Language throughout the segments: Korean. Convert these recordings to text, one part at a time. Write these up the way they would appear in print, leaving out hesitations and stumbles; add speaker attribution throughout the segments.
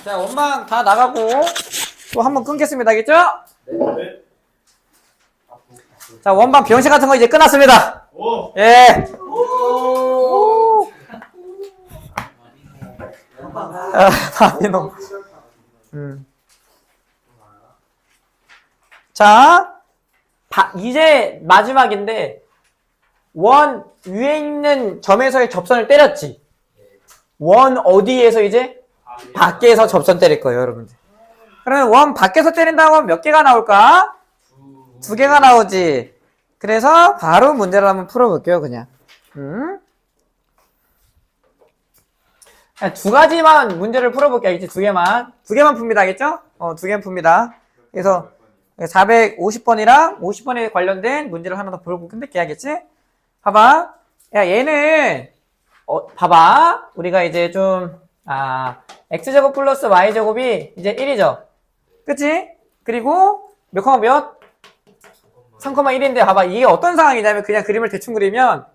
Speaker 1: 자, 원망 다 나가고 또 한번 끊겠습니다. 알겠죠?
Speaker 2: 네.
Speaker 1: 자, 원방 병실 같은 거 이제 끝났습니다.
Speaker 2: 오.
Speaker 1: 예. 마비노. 자, 이제 마지막인데 원 위에 있는 점에서의 접선을 때렸지. 원 어디에서 이제? 밖에서 접선 때릴 거예요, 여러분들. 그러면 원 밖에서 때린다고 하면 몇 개가 나올까? 2개가 나오지. 그래서 바로 문제를 한번 풀어볼게요, 그냥. 2가지만 문제를 풀어볼게요. 알겠지? 2개만. 2개만 풉니다. 알겠죠? 2개만 풉니다. 그래서 450번이랑 50번에 관련된 문제를 하나 더 풀고 끝낼게. 알겠지? 봐봐. 야, 얘는, 봐봐. 우리가 이제 좀, x제곱 플러스 y제곱이 이제 1이죠. 그치? 그리고 몇 컴마 몇? 3,1인데 봐봐. 이게 어떤 상황이냐면 그냥 그림을 대충 그리면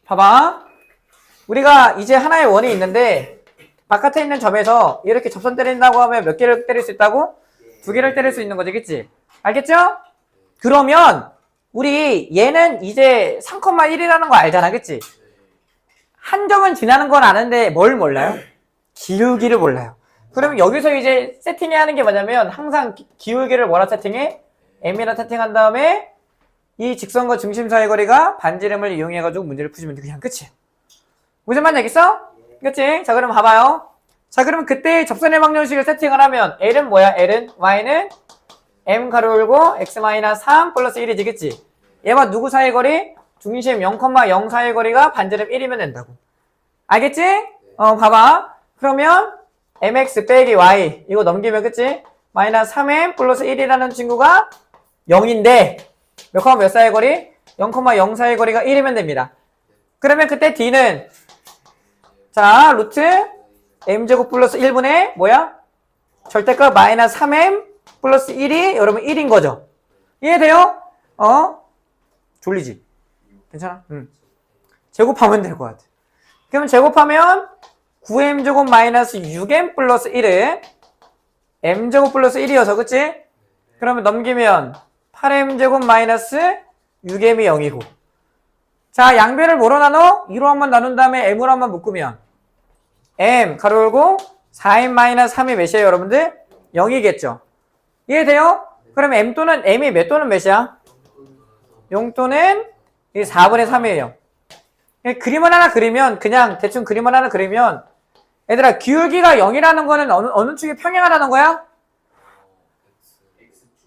Speaker 1: 봐봐. 우리가 이제 하나의 원이 있는데 바깥에 있는 점에서 이렇게 접선 때린다고 하면 몇 개를 때릴 수 있다고? 2개를 때릴 수 있는 거지. 그치? 알겠죠? 그러면 우리 얘는 이제 3,1이라는 거 알잖아. 그치? 한 점은 지나는 건 아는데 뭘 몰라요? 기울기를 몰라요. 그러면 여기서 이제 세팅해야 하는 게 뭐냐면 항상 기울기를 뭐라 세팅해? m이라 세팅한 다음에 이 직선과 중심 사이의 거리가 반지름을 이용해가지고 문제를 푸시면 돼. 그냥 끝이야. 무슨 말인지 알겠어? 그치? 자, 그럼 봐봐요. 자, 그러면 그때 접선의 방정식을 세팅을 하면 L은 뭐야? L은 Y는 M 가로 열고 X-3 플러스 1이지. 그치? 얘와 누구 사이의 거리? 중심 0,0 사이의 거리가 반지름 1이면 된다고. 알겠지? 봐봐. 그러면 mx 빼기 y 이거 넘기면 그치? 마이너스 3m 플러스 1이라는 친구가 0인데 몇 컴마 몇 사이의 거리? 0,0 사이의 거리가 1이면 됩니다. 그러면 그때 d는 자 루트 m제곱 플러스 1분의 뭐야? 절대값 마이너스 3m 플러스 1이 여러분 1인 거죠. 이해돼요? 졸리지? 괜찮아? 제곱하면 될 것 같아. 그러면 제곱하면 9m제곱 마이너스 6m 플러스 1은 m제곱 플러스 1이어서 그치? 그러면 넘기면 8m제곱 마이너스 6m이 0이고 자 양변을 뭐로 나눠? 2로 한번 나눈 다음에 m으로 한번 묶으면 m 가로 열고 4m 마이너스 3이 몇이에요 여러분들? 0이겠죠? 이해돼요? 그러면 m 또는 m이 몇 또는 몇이야? 0 또는 4분의 3이에요. 그림을 하나 그리면 그냥 대충 그림을 하나 그리면 얘들아 기울기가 0이라는 거는 어느 축에 평행하라는 거야?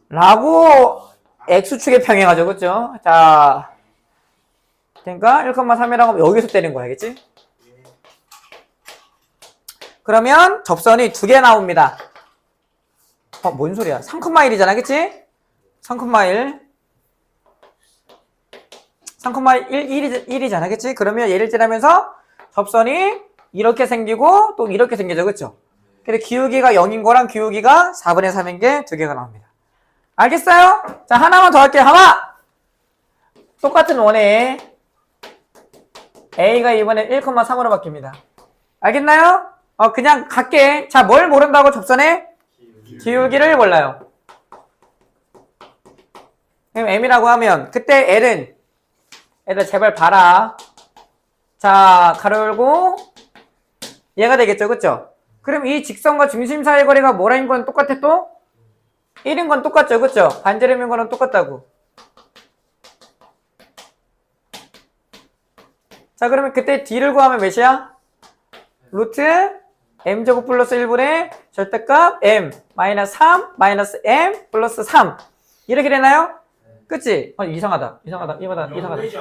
Speaker 1: 라고 x축에 평행하죠. 그쵸? 자 그러니까 1,3이라고 하면 여기서 때린 거야. 알겠지? 그러면 접선이 2개 나옵니다. 뭔 소리야? 3,1이잖아. 그치? 3,1 3,1이잖아. 그치? 그러면 얘를 찌르면서 접선이 이렇게 생기고 또 이렇게 생기죠. 그쵸? 근데 기울기가 0인 거랑 기울기가 4분의 3인 게 2개가 나옵니다. 알겠어요? 자, 하나만 더 할게요. 하나! 똑같은 원에 A가 이번에 1,3으로 바뀝니다. 알겠나요? 그냥 갈게. 자, 뭘 모른다고 접선에? 기울기를 몰라요. 그럼 M이라고 하면 그때 L은 얘들아 제발 봐라. 자 가로 열고 얘가 되겠죠. 그쵸? 그럼 이 직선과 중심 사이의 거리가 뭐라인 건 똑같아 또? 1인 건 똑같죠. 그쵸? 반지름인 거는 똑같다고. 자 그러면 그때 D를 구하면 몇이야? 루트 m제곱 플러스 1분의 절대값 m 마이너스 3 마이너스 m 플러스 3 이렇게 되나요? 그치? 이상하다. 이상하다. 이상하다. 이상하다.
Speaker 2: 1,3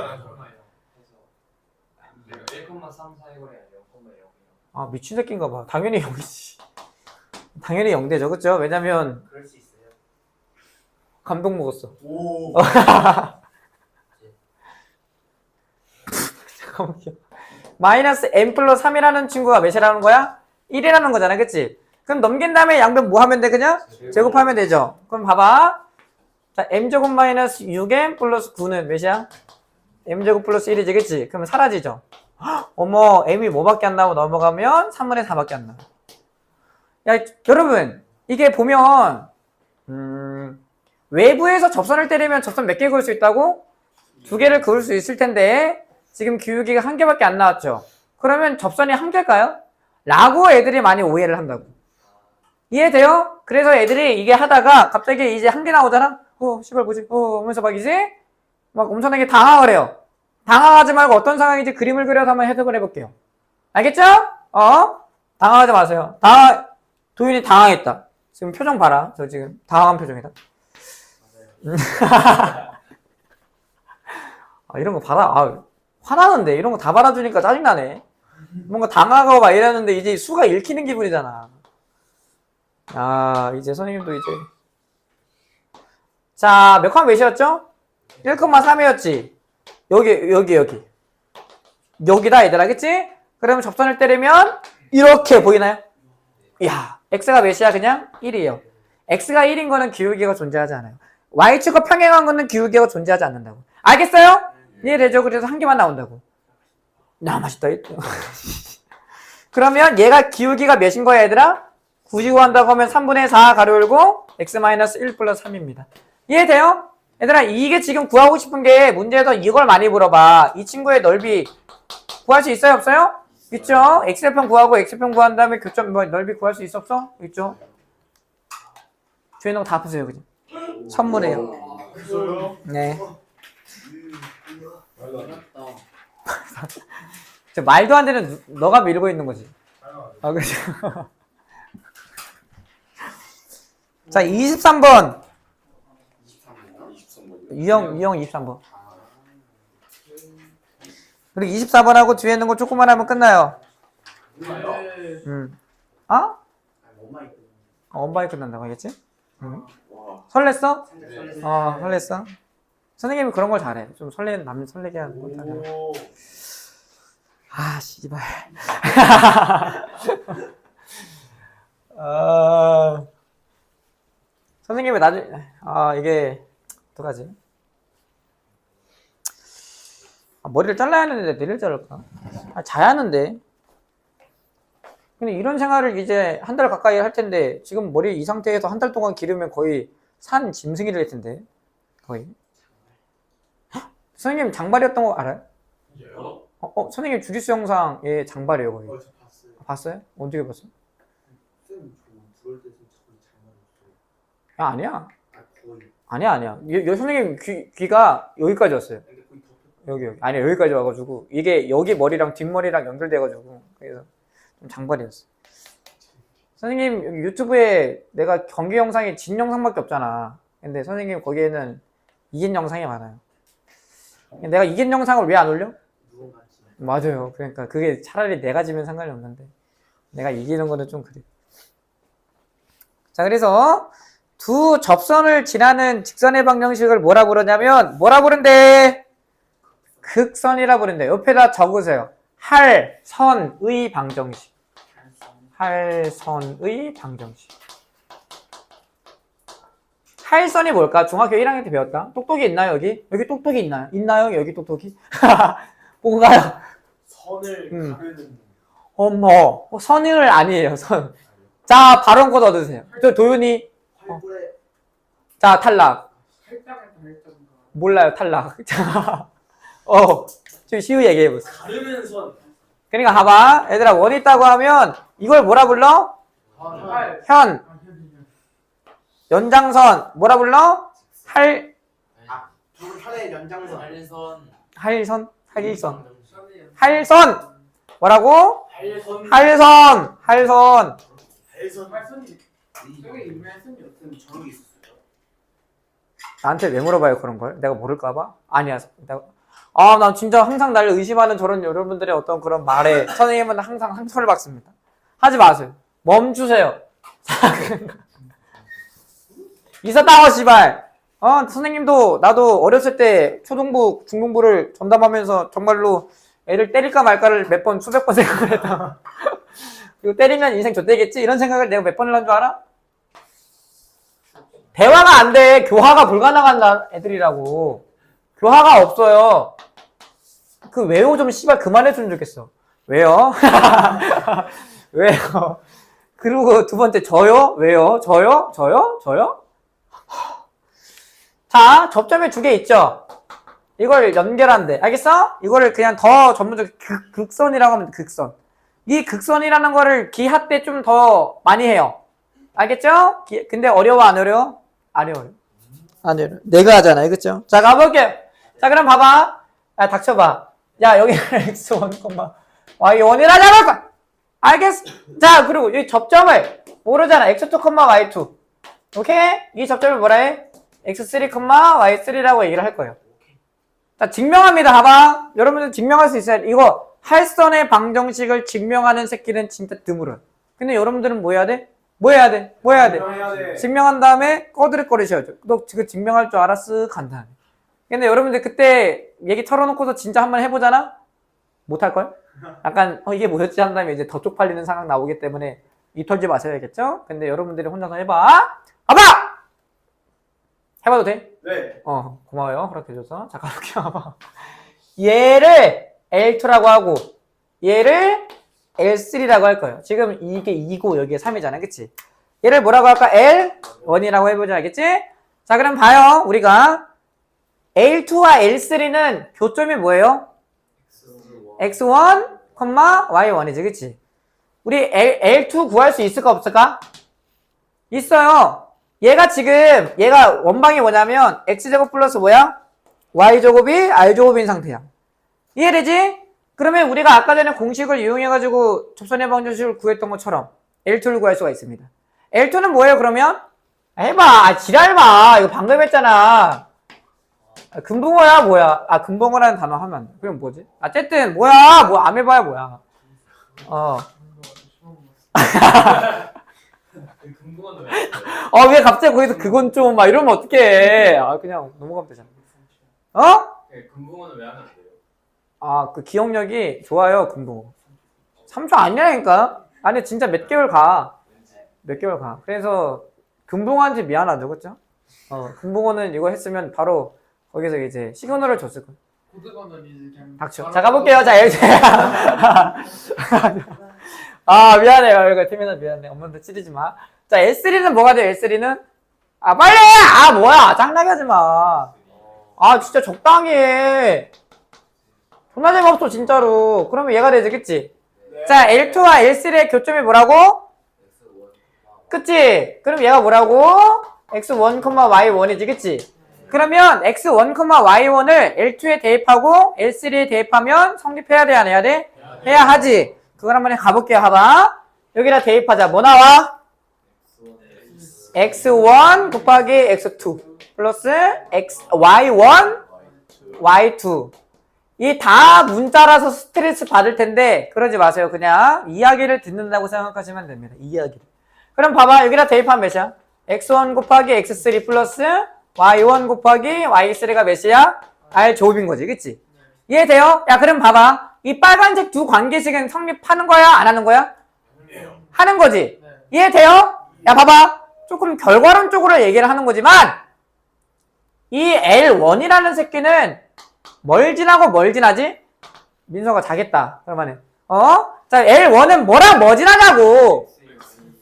Speaker 2: 사이 거리 아니에요? 0,0.
Speaker 1: 미친 새끼인가 봐. 당연히 0이지. 당연히 0되죠. 그쵸? 왜냐면
Speaker 2: 그럴 수 있어요.
Speaker 1: 감동 먹었어.
Speaker 2: 오.
Speaker 1: 잠깐만요. 마이너스 m 플러스 3이라는 친구가 몇이라는 거야? 1이라는 거잖아. 그치? 그럼 넘긴 다음에 양변 뭐 하면 돼? 그냥? 제곱하면 되죠. 그럼 봐봐. 자, m제곱 마이너스 6m 플러스 9는 몇이야? m제곱 플러스 1이지, 그치? 그러면 사라지죠. 헉, 어머, m이 뭐밖에 안 나오고 넘어가면 3분의 4밖에 안 나와. 야, 여러분, 이게 보면 외부에서 접선을 때리면 접선 몇 개 그을 수 있다고? 2개를 그을 수 있을 텐데 지금 기울기가 1개밖에 안 나왔죠. 그러면 접선이 1개일까요? 라고 애들이 많이 오해를 한다고. 이해돼요? 그래서 애들이 이게 하다가 갑자기 이제 1개 나오잖아? 씨발 뭐지? 하면서 막 이제 막 엄청나게 당황을 해요. 당황하지 말고 어떤 상황인지 그림을 그려서 한번 해석을 해볼게요. 알겠죠? 당황하지 마세요. 도윤이 당황했다. 지금 표정 봐라. 저 지금 당황한 표정이다. 이런 거 받아. 화나는데 이런 거 다 받아주니까 짜증나네. 뭔가 당하고 막 이러는데 이제 수가 읽히는 기분이잖아. 이제 선생님도 이제 자, 몇 칸 몇이었죠? 1,3이었지. 여기 여기다 얘들아, 그치? 그러면 접선을 때리면 이렇게 보이나요? 이야, x가 몇이야? 그냥 1이에요. x가 1인 거는 기울기가 존재하지 않아요. y축과 평행한 거는 기울기가 존재하지 않는다고. 알겠어요? 이해되죠? 그래서 1개만 나온다고. 맛있다. 그러면 얘가 기울기가 몇인 거야, 얘들아? 굳이 구한다고 하면 3분의 4 가로 열고 x-1 플러스 3입니다. 이해돼요? 얘들아, 이게 지금 구하고 싶은 게 문제에서 이걸 많이 물어봐. 이 친구의 넓이 구할 수 있어요, 없어요? 있죠? x편 구하고 x편 구한 다음에 교점 넓이 구할 수 있어, 없어? 있죠? 주인공 다 푸세요, 그죠? 선물이에요. 네. 저 말도 안 되는 너가 밀고 있는 거지. 그렇죠. 자, 23번. 유형 23번. 그리고 24번하고 뒤에 있는 거 조금만 하면 끝나요. 원바이 끝난다고 하겠지? 설렜어? 설렜어? 선생님이 그런 걸 잘해. 좀 남 설레게 하는 걸 잘해. 씨발. 선생님이 나중에, 이게, 어떡하지? 머리를 잘라야 하는데 내일 자를까? 자야 하는데. 근데 이런 생활을 이제 한 달 가까이 할 텐데, 지금 머리 이 상태에서 한 달 동안 기르면 거의 산 짐승이 될 텐데. 거의. 선생님 장발이었던 거 알아요? 선생님 주짓수 영상에 장발이에요, 거의.
Speaker 2: 저 봤어요.
Speaker 1: 봤어요? 어떻게 봤어?
Speaker 2: 쌤, 저 들어올 때 저번에 잘못했어요.
Speaker 1: 아니야.
Speaker 2: 거의.
Speaker 1: 아니야. 선생님 귀가 여기까지 왔어요.
Speaker 2: 근데 거의 덮였.
Speaker 1: 여기. 아니, 여기까지 와가지고, 이게 여기 머리랑 뒷머리랑 연결돼가지고, 그래서 좀 장발이었어. 선생님 유튜브에 내가 경기 영상이 진 영상밖에 없잖아. 근데 선생님 거기에는 이긴 영상이 많아요. 내가 이긴 영상을 왜 안 올려?
Speaker 2: 누군가 지.
Speaker 1: 맞아요. 그러니까 그게 차라리 내가 지면 상관이 없는데 내가 이기는 거는 좀 그래. 자, 그래서 두 접선을 지나는 직선의 방정식을 뭐라 부르냐면 뭐라 부른대? 극선이라 부른대. 옆에다 적으세요. 할선의 방정식. 할선의 방정식. 할선이 뭘까? 중학교 1학년 때 배웠다. 똑똑이 있나요, 여기? 여기 똑똑이 있나요? 있나요, 여기 똑똑이? 보고 가요.
Speaker 2: 선을 가르는.
Speaker 1: 어머, 선을 아니에요, 선. 자, 발언권 얻으세요. 저 도윤이.
Speaker 2: 활불에.
Speaker 1: 자, 탈락.
Speaker 2: 할당했다 했던가.
Speaker 1: 몰라요, 탈락. 자, 좀 쉬우 얘기해보세요.
Speaker 2: 가르는 선.
Speaker 1: 그러니까 봐봐. 얘들아, 원 있다고 하면 이걸 뭐라 불러?
Speaker 2: 활.
Speaker 1: 현. 연장선. 뭐라 불러? 할.
Speaker 2: 혈의 연장선.
Speaker 1: 할선. 할선. 뭐라고?
Speaker 2: 할선.
Speaker 1: 할선.
Speaker 2: 할선.
Speaker 3: 저게 유명한 선이 없으면 저기 있었어요.
Speaker 1: 나한테 왜 물어봐요, 그런 걸? 내가 모를까봐? 아니야. 난 진짜 항상 날 의심하는 저런 여러분들의 어떤 그런 말에 선생님은 항상 상처를 받습니다. 하지 마세요. 멈추세요. 있었다고, 씨발. 선생님도, 나도 어렸을 때 초등부, 중등부를 전담하면서 정말로 애를 때릴까 말까를 몇 번, 수백 번 생각을 했다. 이거 때리면 인생 좆되겠지? 이런 생각을 내가 몇 번을 한 줄 알아? 대화가 안 돼. 교화가 불가능한 애들이라고. 교화가 없어요. 그 왜요 좀 씨발 그만했으면 좋겠어. 왜요? 왜요? 그리고 두 번째 저요? 왜요? 저요? 저요? 저요? 자, 접점이 두 개 있죠? 이걸 연결한대. 알겠어? 이거를 그냥 더 전문적으로 극선이라고 하면 돼, 극선. 이 극선이라는 거를 기하 때 좀 더 많이 해요. 알겠죠? 근데 어려워, 안 어려워? 안 어려워. 안 어려워. 내가 하잖아, 그쵸? 자, 가볼게요. 자, 그럼 봐봐. 야, 닥쳐봐. 야, 여기는 x1, y1이라 잡을까? 알겠어? 자, 그리고 이 접점을 모르잖아. x2, y2. 오케이? 이 접점을 뭐라 해? x3, y3라고 얘기를 할 거예요. 자, 증명합니다. 봐봐. 여러분들 증명할 수 있어요. 이거 할선의 방정식을 증명하는 새끼는 진짜 드물어요. 근데 여러분들은 뭐 해야 돼? 뭐 해야 돼? 뭐 해야 돼? 증명한 다음에 꺼드릇거리셔야죠. 너 지금 증명할 줄 알았어? 간단해. 근데 여러분들 그때 얘기 털어놓고서 진짜 한번 해보잖아? 못할걸? 약간 이게 뭐였지 한 다음에 이제 더 쪽팔리는 상황 나오기 때문에 입 털지 마셔야겠죠? 근데 여러분들이 혼자서 해봐. 봐봐! 해봐도 돼?
Speaker 3: 네.
Speaker 1: 고마워요. 허락해줘서. 자, 가볼게요. 봐봐. 얘를 L2라고 하고 얘를 L3라고 할 거예요. 지금 이게 2고 여기에 3이잖아. 그치? 얘를 뭐라고 할까? L1이라고 해보자. 알겠지? 자, 그럼 봐요. 우리가 L2와 L3는 교점이 뭐예요? X1, Y1이지. 그치? 우리 L2 구할 수 있을까 없을까? 있어요. 얘가 원방이 뭐냐면 X제곱 플러스 뭐야? Y제곱이 R제곱인 상태야. 이해되지? 그러면 우리가 아까 전에 공식을 이용해가지고 접선의 방정식을 구했던 것처럼 L2를 구할 수가 있습니다. L2는 뭐예요 그러면? 해봐. 지랄마. 이거 방금 했잖아. 금붕어야 뭐야? 금붕어라는 단어 하면 안 돼. 그럼 뭐지? 어쨌든 뭐야? 뭐 아메바야 뭐야?
Speaker 2: 금붕어는 왜?
Speaker 1: 왜 갑자기 거기서 그건 좀 막 이러면 어떡해? 그냥 넘어가면 되잖아.
Speaker 2: 금붕어는 왜 하면 안 돼요?
Speaker 1: 그 기억력이 좋아요, 금붕어. 3초 아니라니까? 아니, 진짜 몇 개월 가. 몇 개월 가. 그래서, 금붕어한테 미안하죠, 그쵸? 금붕어는 이거 했으면 바로 거기서 이제 시그널을 줬을 거야.
Speaker 2: 고등어는 이제 그냥
Speaker 1: 닥쳐. 자, 가볼게요. 자, 미안해요. 이거 태민아 미안해. 엄마한테 찌르지 마. 자, L3는 뭐가 돼요, L3는? 빨리 해! 뭐야. 짱나게 하지 마. 진짜 적당히 해. 존나 재미없어 진짜로. 그러면 얘가 되지 그치?
Speaker 3: 네.
Speaker 1: 자, L2와 L3의 교점이 뭐라고? 그치? 그럼 얘가 뭐라고? X1, Y1이지 그치? 그러면 X1, Y1을 L2에 대입하고 L3에 대입하면 성립해야 돼 안 해야 돼? 해야 하지. 그걸 한번 가볼게요. 봐봐. 여기다 대입하자. 뭐 나와? X1 곱하기 X2 플러스 Y1, Y2. 이 다 문자라서 스트레스 받을 텐데 그러지 마세요. 그냥 이야기를 듣는다고 생각하시면 됩니다. 이야기를. 그럼 봐봐. 여기다 대입하면 몇이야? X1 곱하기 X3 플러스 Y1 곱하기 Y3가 몇이야? R 제곱인 거지. 그치? 이해돼요? 야 그럼 봐봐. 이 빨간색 두 관계식은 성립하는 거야? 안 하는 거야? 하는 거지. 이해돼요? 야 봐봐. 조금 결과론적으로 얘기를 하는 거지만 이 L1이라는 새끼는 뭘 지나고 뭘 지나지? 민서가 자겠다. 그러면은 자 L1은 뭐랑 뭐 지나냐고.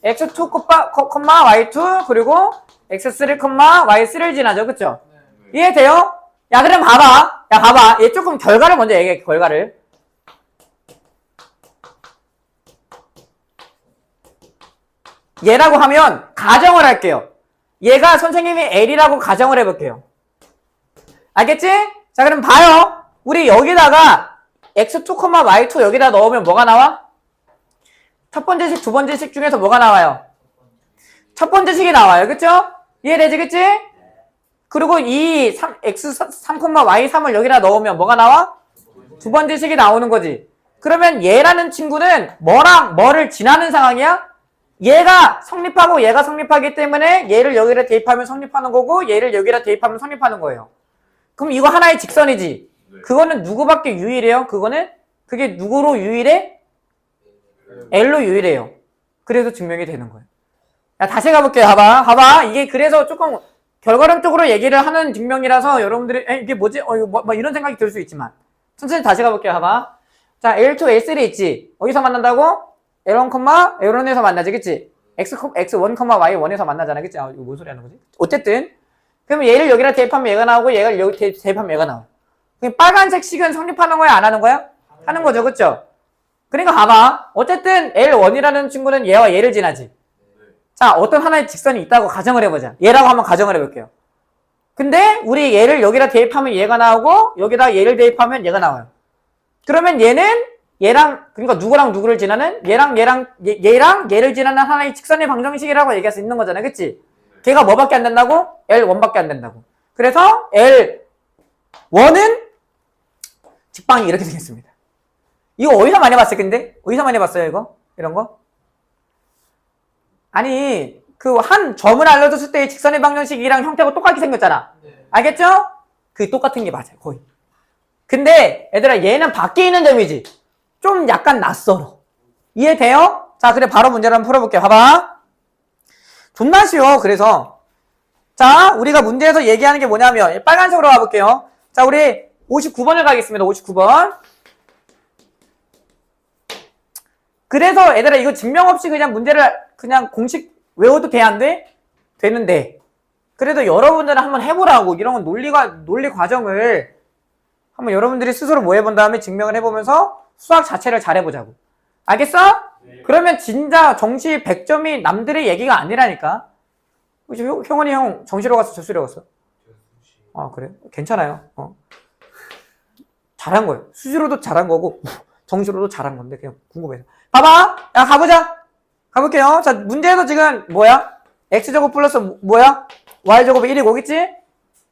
Speaker 1: X2, Y2 그리고 X3, Y3를 지나죠. 그쵸? 이해돼요? 야 그럼 봐봐. 얘 조금 결과를 먼저 얘기해. 결과를. 얘라고 하면 가정을 할게요. 얘가 선생님이 L이라고 가정을 해볼게요. 알겠지? 자 그럼 봐요. 우리 여기다가 X2, Y2 여기다 넣으면 뭐가 나와? 첫 번째 식, 두 번째 식 중에서 뭐가 나와요? 첫 번째 식이 나와요. 그쵸? 이해되지? 그치? 그리고 이 X3, Y3을 여기다 넣으면 뭐가 나와? 두 번째 식이 나오는 거지. 그러면 얘라는 친구는 뭐랑 뭐를 지나는 상황이야? 얘가 성립하고 얘가 성립하기 때문에 얘를 여기다 대입하면 성립하는 거고 얘를 여기다 대입하면 성립하는 거예요. 그럼 이거 하나의 직선이지. 그거는 누구밖에 유일해요? 그게 누구로 유일해? L로 유일해요. 그래서 증명이 되는 거예요. 야, 다시 가볼게요. 봐봐. 이게 그래서 조금 결과론적으로 얘기를 하는 증명이라서 여러분들이 이게 뭐지? 이거 뭐 이런 생각이 들 수 있지만 천천히 다시 가볼게요. 봐봐. 자, L2, L3 있지? 어디서 만난다고? L1, L1에서 만나지, 그치? X1, Y1에서 만나잖아, 그치? 아, 이거 뭔 소리 하는 거지? 어쨌든. 그러면 얘를 여기다 대입하면 얘가 나오고, 얘를 여기 대입하면 얘가 나와. 그럼 빨간색 식은 성립하는 거야, 안 하는 거야? 하는 거죠, 그쵸? 그러니까 봐봐. 어쨌든 L1이라는 친구는 얘와 얘를 지나지. 자, 어떤 하나의 직선이 있다고 가정을 해보자. 얘라고 한번 가정을 해볼게요. 근데 우리 얘를 여기다 대입하면 얘가 나오고 여기다 얘를 대입하면 얘가 나와요. 그러면 얘는 얘랑 그러니까 누구랑 누구를 지나는 얘랑 얘를 지나는 하나의 직선의 방정식이라고 얘기할 수 있는 거잖아요. 그치? 걔가 뭐밖에 안 된다고? L1밖에 안 된다고. 그래서 L1은 직방이 이렇게 생겼습니다. 이거 어디서 많이 봤어요, 근데? 어디서 많이 봤어요, 이거? 이런 거? 아니, 그 한 점을 알려줬을 때의 직선의 방정식이랑 형태가 똑같게 생겼잖아.
Speaker 2: 네.
Speaker 1: 알겠죠? 그 똑같은 게 맞아요, 거의. 근데 얘들아 얘는 밖에 있는 점이지. 좀 약간 낯설어. 이해돼요? 자, 그래 바로 문제를 한번 풀어볼게요. 봐봐. 존나 쉬워. 그래서 자, 우리가 문제에서 얘기하는 게 뭐냐면 빨간색으로 가볼게요. 자, 우리 59번을 가겠습니다. 59번. 그래서 얘들아 이거 증명 없이 그냥 문제를 그냥 공식 외워도 돼, 안 돼? 되는데 그래도 여러분들은 한번 해보라고. 이런 논리 과정을 한번 여러분들이 스스로 뭐 해본 다음에 증명을 해보면서 수학 자체를 잘 해보자고. 알겠어? 네. 그러면 진짜 정시 100점이 남들의 얘기가 아니라니까. 그치? 형원이 형 정시로 갔어? 저수로 갔어? 아, 그래? 괜찮아요. 잘한 거예요. 수시로도 잘한 거고 정시로도 잘한 건데 그냥 궁금해서. 봐봐. 야, 가보자. 가볼게요. 자, 문제에서 지금 뭐야? x제곱 플러스 뭐야? y제곱이 1이고, 그치?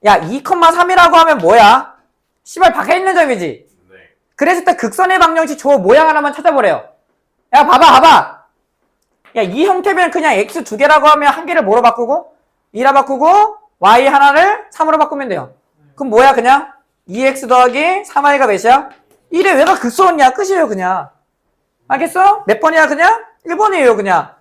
Speaker 1: 야, 2,3이라고 하면 뭐야? 씨발 박혀 있는 점이지? 네. 그랬을 때 극선의 방정식 저 모양 하나만 찾아보래요. 야, 봐봐. 야, 이 형태면 그냥 x 두 개라고 하면 한 개를 뭐로 바꾸고? 2라 바꾸고 y 하나를 3으로 바꾸면 돼요. 그럼 뭐야 그냥? 2x 더하기 3y가 몇이야? 1에 왜가 극선이야? 끝이에요 그냥. 알겠어? 몇 번이야 그냥? 1번이에요 그냥.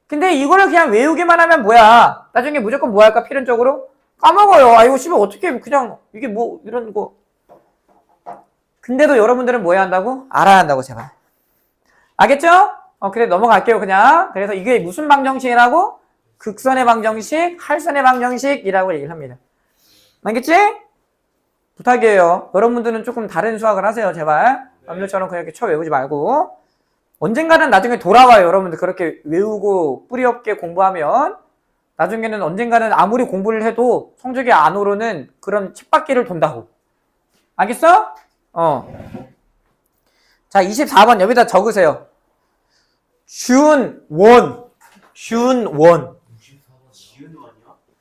Speaker 1: 근데 이거를 그냥 외우기만 하면 뭐야? 나중에 무조건 뭐 할까? 필연적으로? 까먹어요. 아, 이거 씨발 어떻게 그냥 이게 뭐 이런 거. 근데도 여러분들은 뭐 해야 한다고? 알아야 한다고 제발. 알겠죠? 그래 넘어갈게요 그냥. 그래서 이게 무슨 방정식이라고? 극선의 방정식, 할선의 방정식이라고 얘기를 합니다. 알겠지? 부탁이에요. 여러분들은 조금 다른 수학을 하세요 제발. 남들처럼 그냥 이렇게 쳐 외우지 말고. 언젠가는 나중에 돌아와요. 여러분들 그렇게 외우고 뿌리 없게 공부하면 나중에는 언젠가는 아무리 공부를 해도 성적이 안 오르는 그런 쳇바퀴를 돈다고. 알겠어? 자, 24번 여기다 적으세요. 준원.
Speaker 3: 24번이요?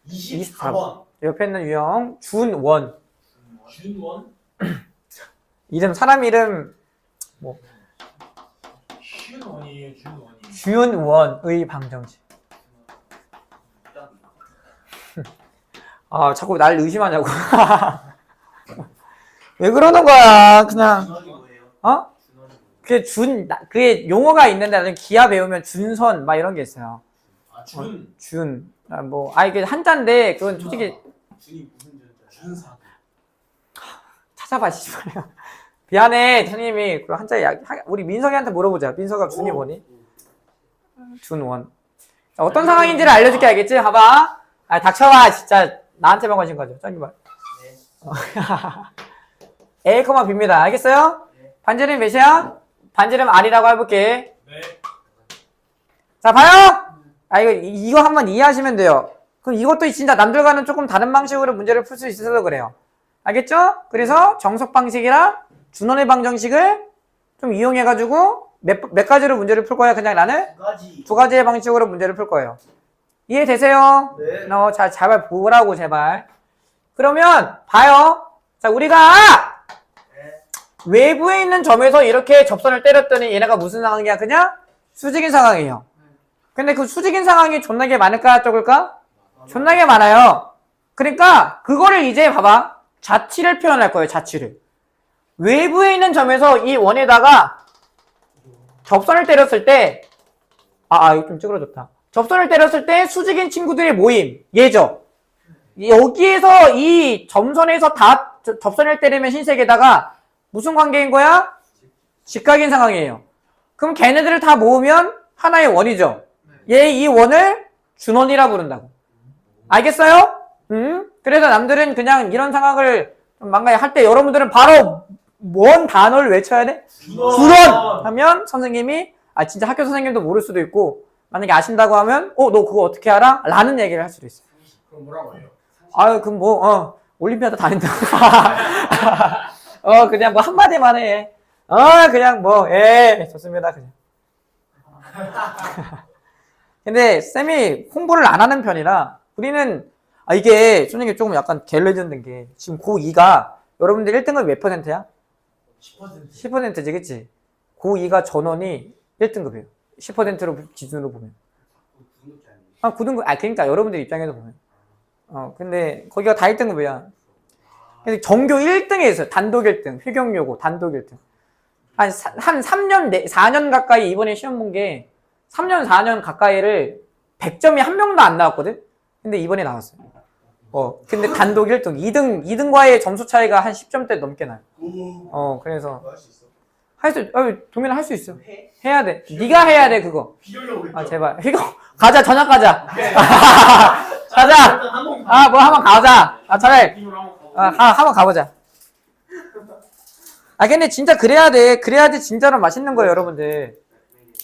Speaker 1: 24번. 옆에 있는 유형 준원.
Speaker 2: 준원?
Speaker 1: 이름 사람 이름 뭐
Speaker 2: 준원이에요. 준원이.
Speaker 1: 준원의 방정식. 아, 자꾸 날 의심하냐고. 왜 그러는 거야? 그냥 그게 용어가 있는데 나중에 기하 배우면 준선 막 이런 게 있어요.
Speaker 2: 아, 준.
Speaker 1: 준. 이게 한자인데 그건 솔직히
Speaker 3: 준이 무슨 준자?
Speaker 2: 준사.
Speaker 1: 찾아봐 씨발이야. 미안해 선생님이 그 한자 우리 민석이한테 물어보자. 민석아 준이 뭐니? 준원. 자, 어떤 상황인지를 알려줄게. 알겠지? 봐봐. 아, 닥쳐봐. 진짜 나한테만 관심 가져. 짱기발. 네. A, B입니다. 알겠어요? 네. 반지름 몇이야? 반지름 R이라고 해볼게.
Speaker 2: 네.
Speaker 1: 자, 봐요. 이거 한번 이해하시면 돼요. 그럼 이것도 진짜 남들과는 조금 다른 방식으로 문제를 풀 수 있어서 그래요. 알겠죠? 그래서 정석 방식이랑 준원의 방정식을 좀 이용해가지고 몇 가지로 문제를 풀 거야? 그냥 나는 두 가지의 방식으로 문제를 풀 거예요. 이해되세요?
Speaker 3: 네.
Speaker 1: 잘 보라고 제발. 그러면 봐요. 자, 우리가 외부에 있는 점에서 이렇게 접선을 때렸더니 얘네가 무슨 상황이야? 그냥 수직인 상황이에요. 근데 그 수직인 상황이 존나게 많을까 적을까? 존나게 많아요. 그러니까 그거를 이제 봐봐. 자치를 표현할 거예요. 자치를. 외부에 있는 점에서 이 원에다가 접선을 때렸을 때 이거 좀 찌그러졌다. 접선을 때렸을 때 수직인 친구들의 모임. 얘죠. 여기에서 이 점선에서 다 접선을 때리면 흰색에다가 무슨 관계인 거야? 직각인 상황이에요. 그럼 걔네들을 다 모으면 하나의 원이죠. 얘 이 원을 준원이라 부른다고. 알겠어요? 그래서 남들은 그냥 이런 상황을 망가야 할 때 여러분들은 바로 뭔 단어를 외쳐야 돼? 준원! 하면 선생님이 진짜 학교 선생님도 모를 수도 있고 만약에 아신다고 하면 너 그거 어떻게 알아? 라는 얘기를 할 수도 있어요.
Speaker 2: 그럼 뭐라고 해요?
Speaker 1: 그럼 올림피아드 다닌다. 그냥 뭐 한마디만 해. 그냥 좋습니다. 그냥. 근데 쌤이 홍보를 안 하는 편이라 우리는 이게 선생님 조금 약간 갤레전드인 게 지금 고2가 여러분들 1등급이 몇 %야?
Speaker 3: 10%.
Speaker 1: 10%지, 그치? 고2가 전원이 1등급이에요. 10%로 기준으로 보면. 9등급, 그러니까 여러분들 입장에서 보면. 근데 거기가 다 1등급이야. 근데 전교 1등에 있어요. 단독 1등. 효경요고 단독 1등. 한 3년, 4년 가까이 이번에 시험 본 게 3년, 4년 가까이를 100점이 한 명도 안 나왔거든? 근데 이번에 나왔어요. 근데 단독 1등. 2등과의 점수 차이가 한 10점대 넘게 나요. 그래서. 동현아 할 수 있어. 해야 돼. 네가 해야 돼, 그거. 제발. 가자, 저녁 가자. 가자. 한번 가자. 차라리. 한번 가보자. 근데 진짜 그래야 돼. 그래야지 진짜로 맛있는 거예요, 여러분들.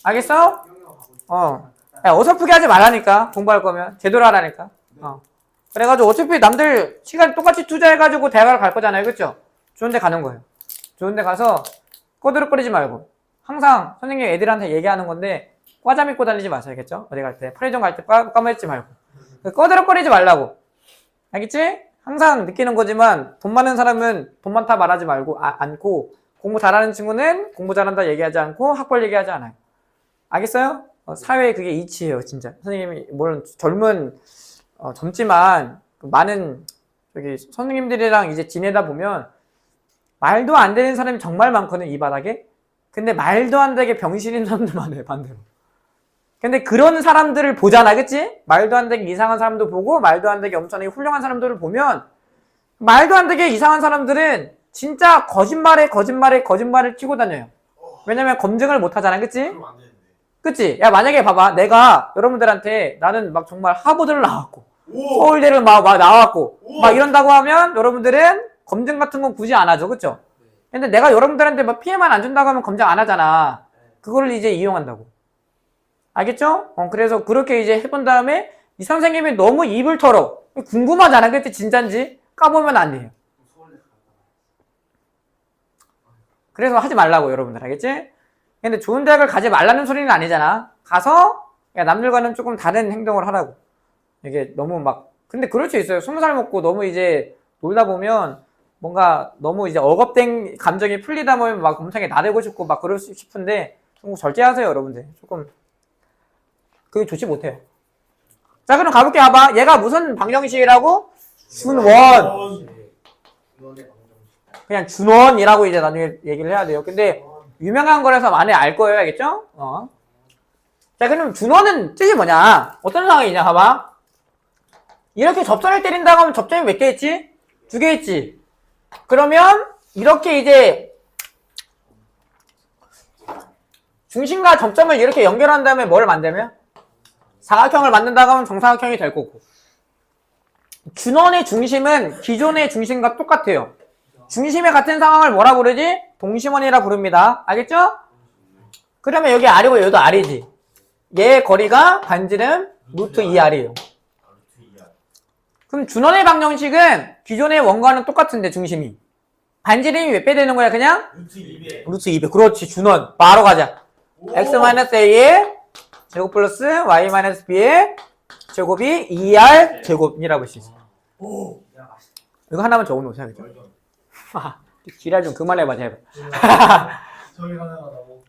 Speaker 1: 알겠어? 어설프게 하지 말라니까. 공부할 거면. 제대로 하라니까. 그래가지고 어차피 남들 시간 똑같이 투자해가지고 대학을 갈 거잖아요. 그쵸? 좋은 데 가는 거예요. 좋은 데 가서 꼬드득거리지 말고. 항상 선생님 애들한테 얘기하는 건데 과자 믿고 다니지 마셔야겠죠? 어디 갈 때. 편의점 갈 때 까먹지 말고. 꼬드득거리지 말라고. 알겠지? 항상 느끼는 거지만 돈 많은 사람은 돈 많다 말하지 말고 않고 공부 잘하는 친구는 공부 잘한다 얘기하지 않고 학벌 얘기하지 않아요. 알겠어요? 사회에 그게 이치예요, 진짜. 선생님이 물론 젊지만 많은 선생님들이랑 이제 지내다 보면 말도 안 되는 사람이 정말 많거든, 이 바닥에. 근데 말도 안 되게 병신인 사람들 많아요, 반대로. 근데 그런 사람들을 보잖아, 그치? 말도 안 되게 이상한 사람도 보고 말도 안 되게 엄청나게 훌륭한 사람들을 보면 말도 안 되게 이상한 사람들은 진짜 거짓말을 치고 다녀요. 왜냐면 검증을 못 하잖아, 그치? 그치? 야, 만약에 봐봐. 내가 여러분들한테 나는 막 정말 하버드를 나왔고 서울대를 막 나왔고 막 이런다고 하면 여러분들은 검증 같은 건 굳이 안 하죠, 그쵸? 근데 내가 여러분들한테 막 피해만 안 준다고 하면 검증 안 하잖아. 그거를 이제 이용한다고. 알겠죠? 그래서 그렇게 이제 해본 다음에 이 선생님이 너무 입을 털어. 궁금하잖아, 그때 진짠지? 까보면 안 돼요. 그래서 하지 말라고, 여러분들. 알겠지? 근데 좋은 대학을 가지 말라는 소리는 아니잖아. 가서 남들과는 조금 다른 행동을 하라고. 이게 너무 근데 그럴 수 있어요. 20살 먹고 너무 이제 놀다 보면 뭔가 너무 이제 억압된 감정이 풀리다 보면 막 엄청나게 나대고 싶고 막 그럴 수 싶은데 좀 절제하세요, 여러분들. 조금 그게 좋지 못해요. 자, 그럼 가볼게. 봐봐. 얘가 무슨 방정식이라고? 준원. 그냥 준원이라고 이제 나중에 얘기를 해야 돼요. 근데 유명한 거라서 많이 알 거예요. 알겠죠? 자, 그럼 준원은 뜻이 뭐냐? 어떤 상황이냐? 봐봐. 이렇게 접선을 때린다고 하면 접점이 몇 개 있지? 2개 있지? 그러면 이렇게 이제 중심과 접점을 이렇게 연결한 다음에 뭐를 만들면? 사각형을 만든다고 하면 정사각형이 될 거고. 준원의 중심은 기존의 중심과 똑같아요. 중심의 같은 상황을 뭐라 부르지? 동심원이라 부릅니다. 알겠죠? 그러면 여기 R이고 여기도 R이지. 얘의 거리가 반지름 루트 2R이에요. 그럼 준원의 방정식은 기존의 원과는 똑같은데 중심이. 반지름이 몇 배 되는 거야 그냥? 루트 2배. 그렇지, 준원. 바로 가자. x-a의 제곱 플러스 y-b의 제곱이 2R 제곱이라고 볼 수 있어. 이거 하나만 적어놓으셔야겠죠? 지랄 좀 그만해봐, 제발.
Speaker 3: 저희 가능하다고.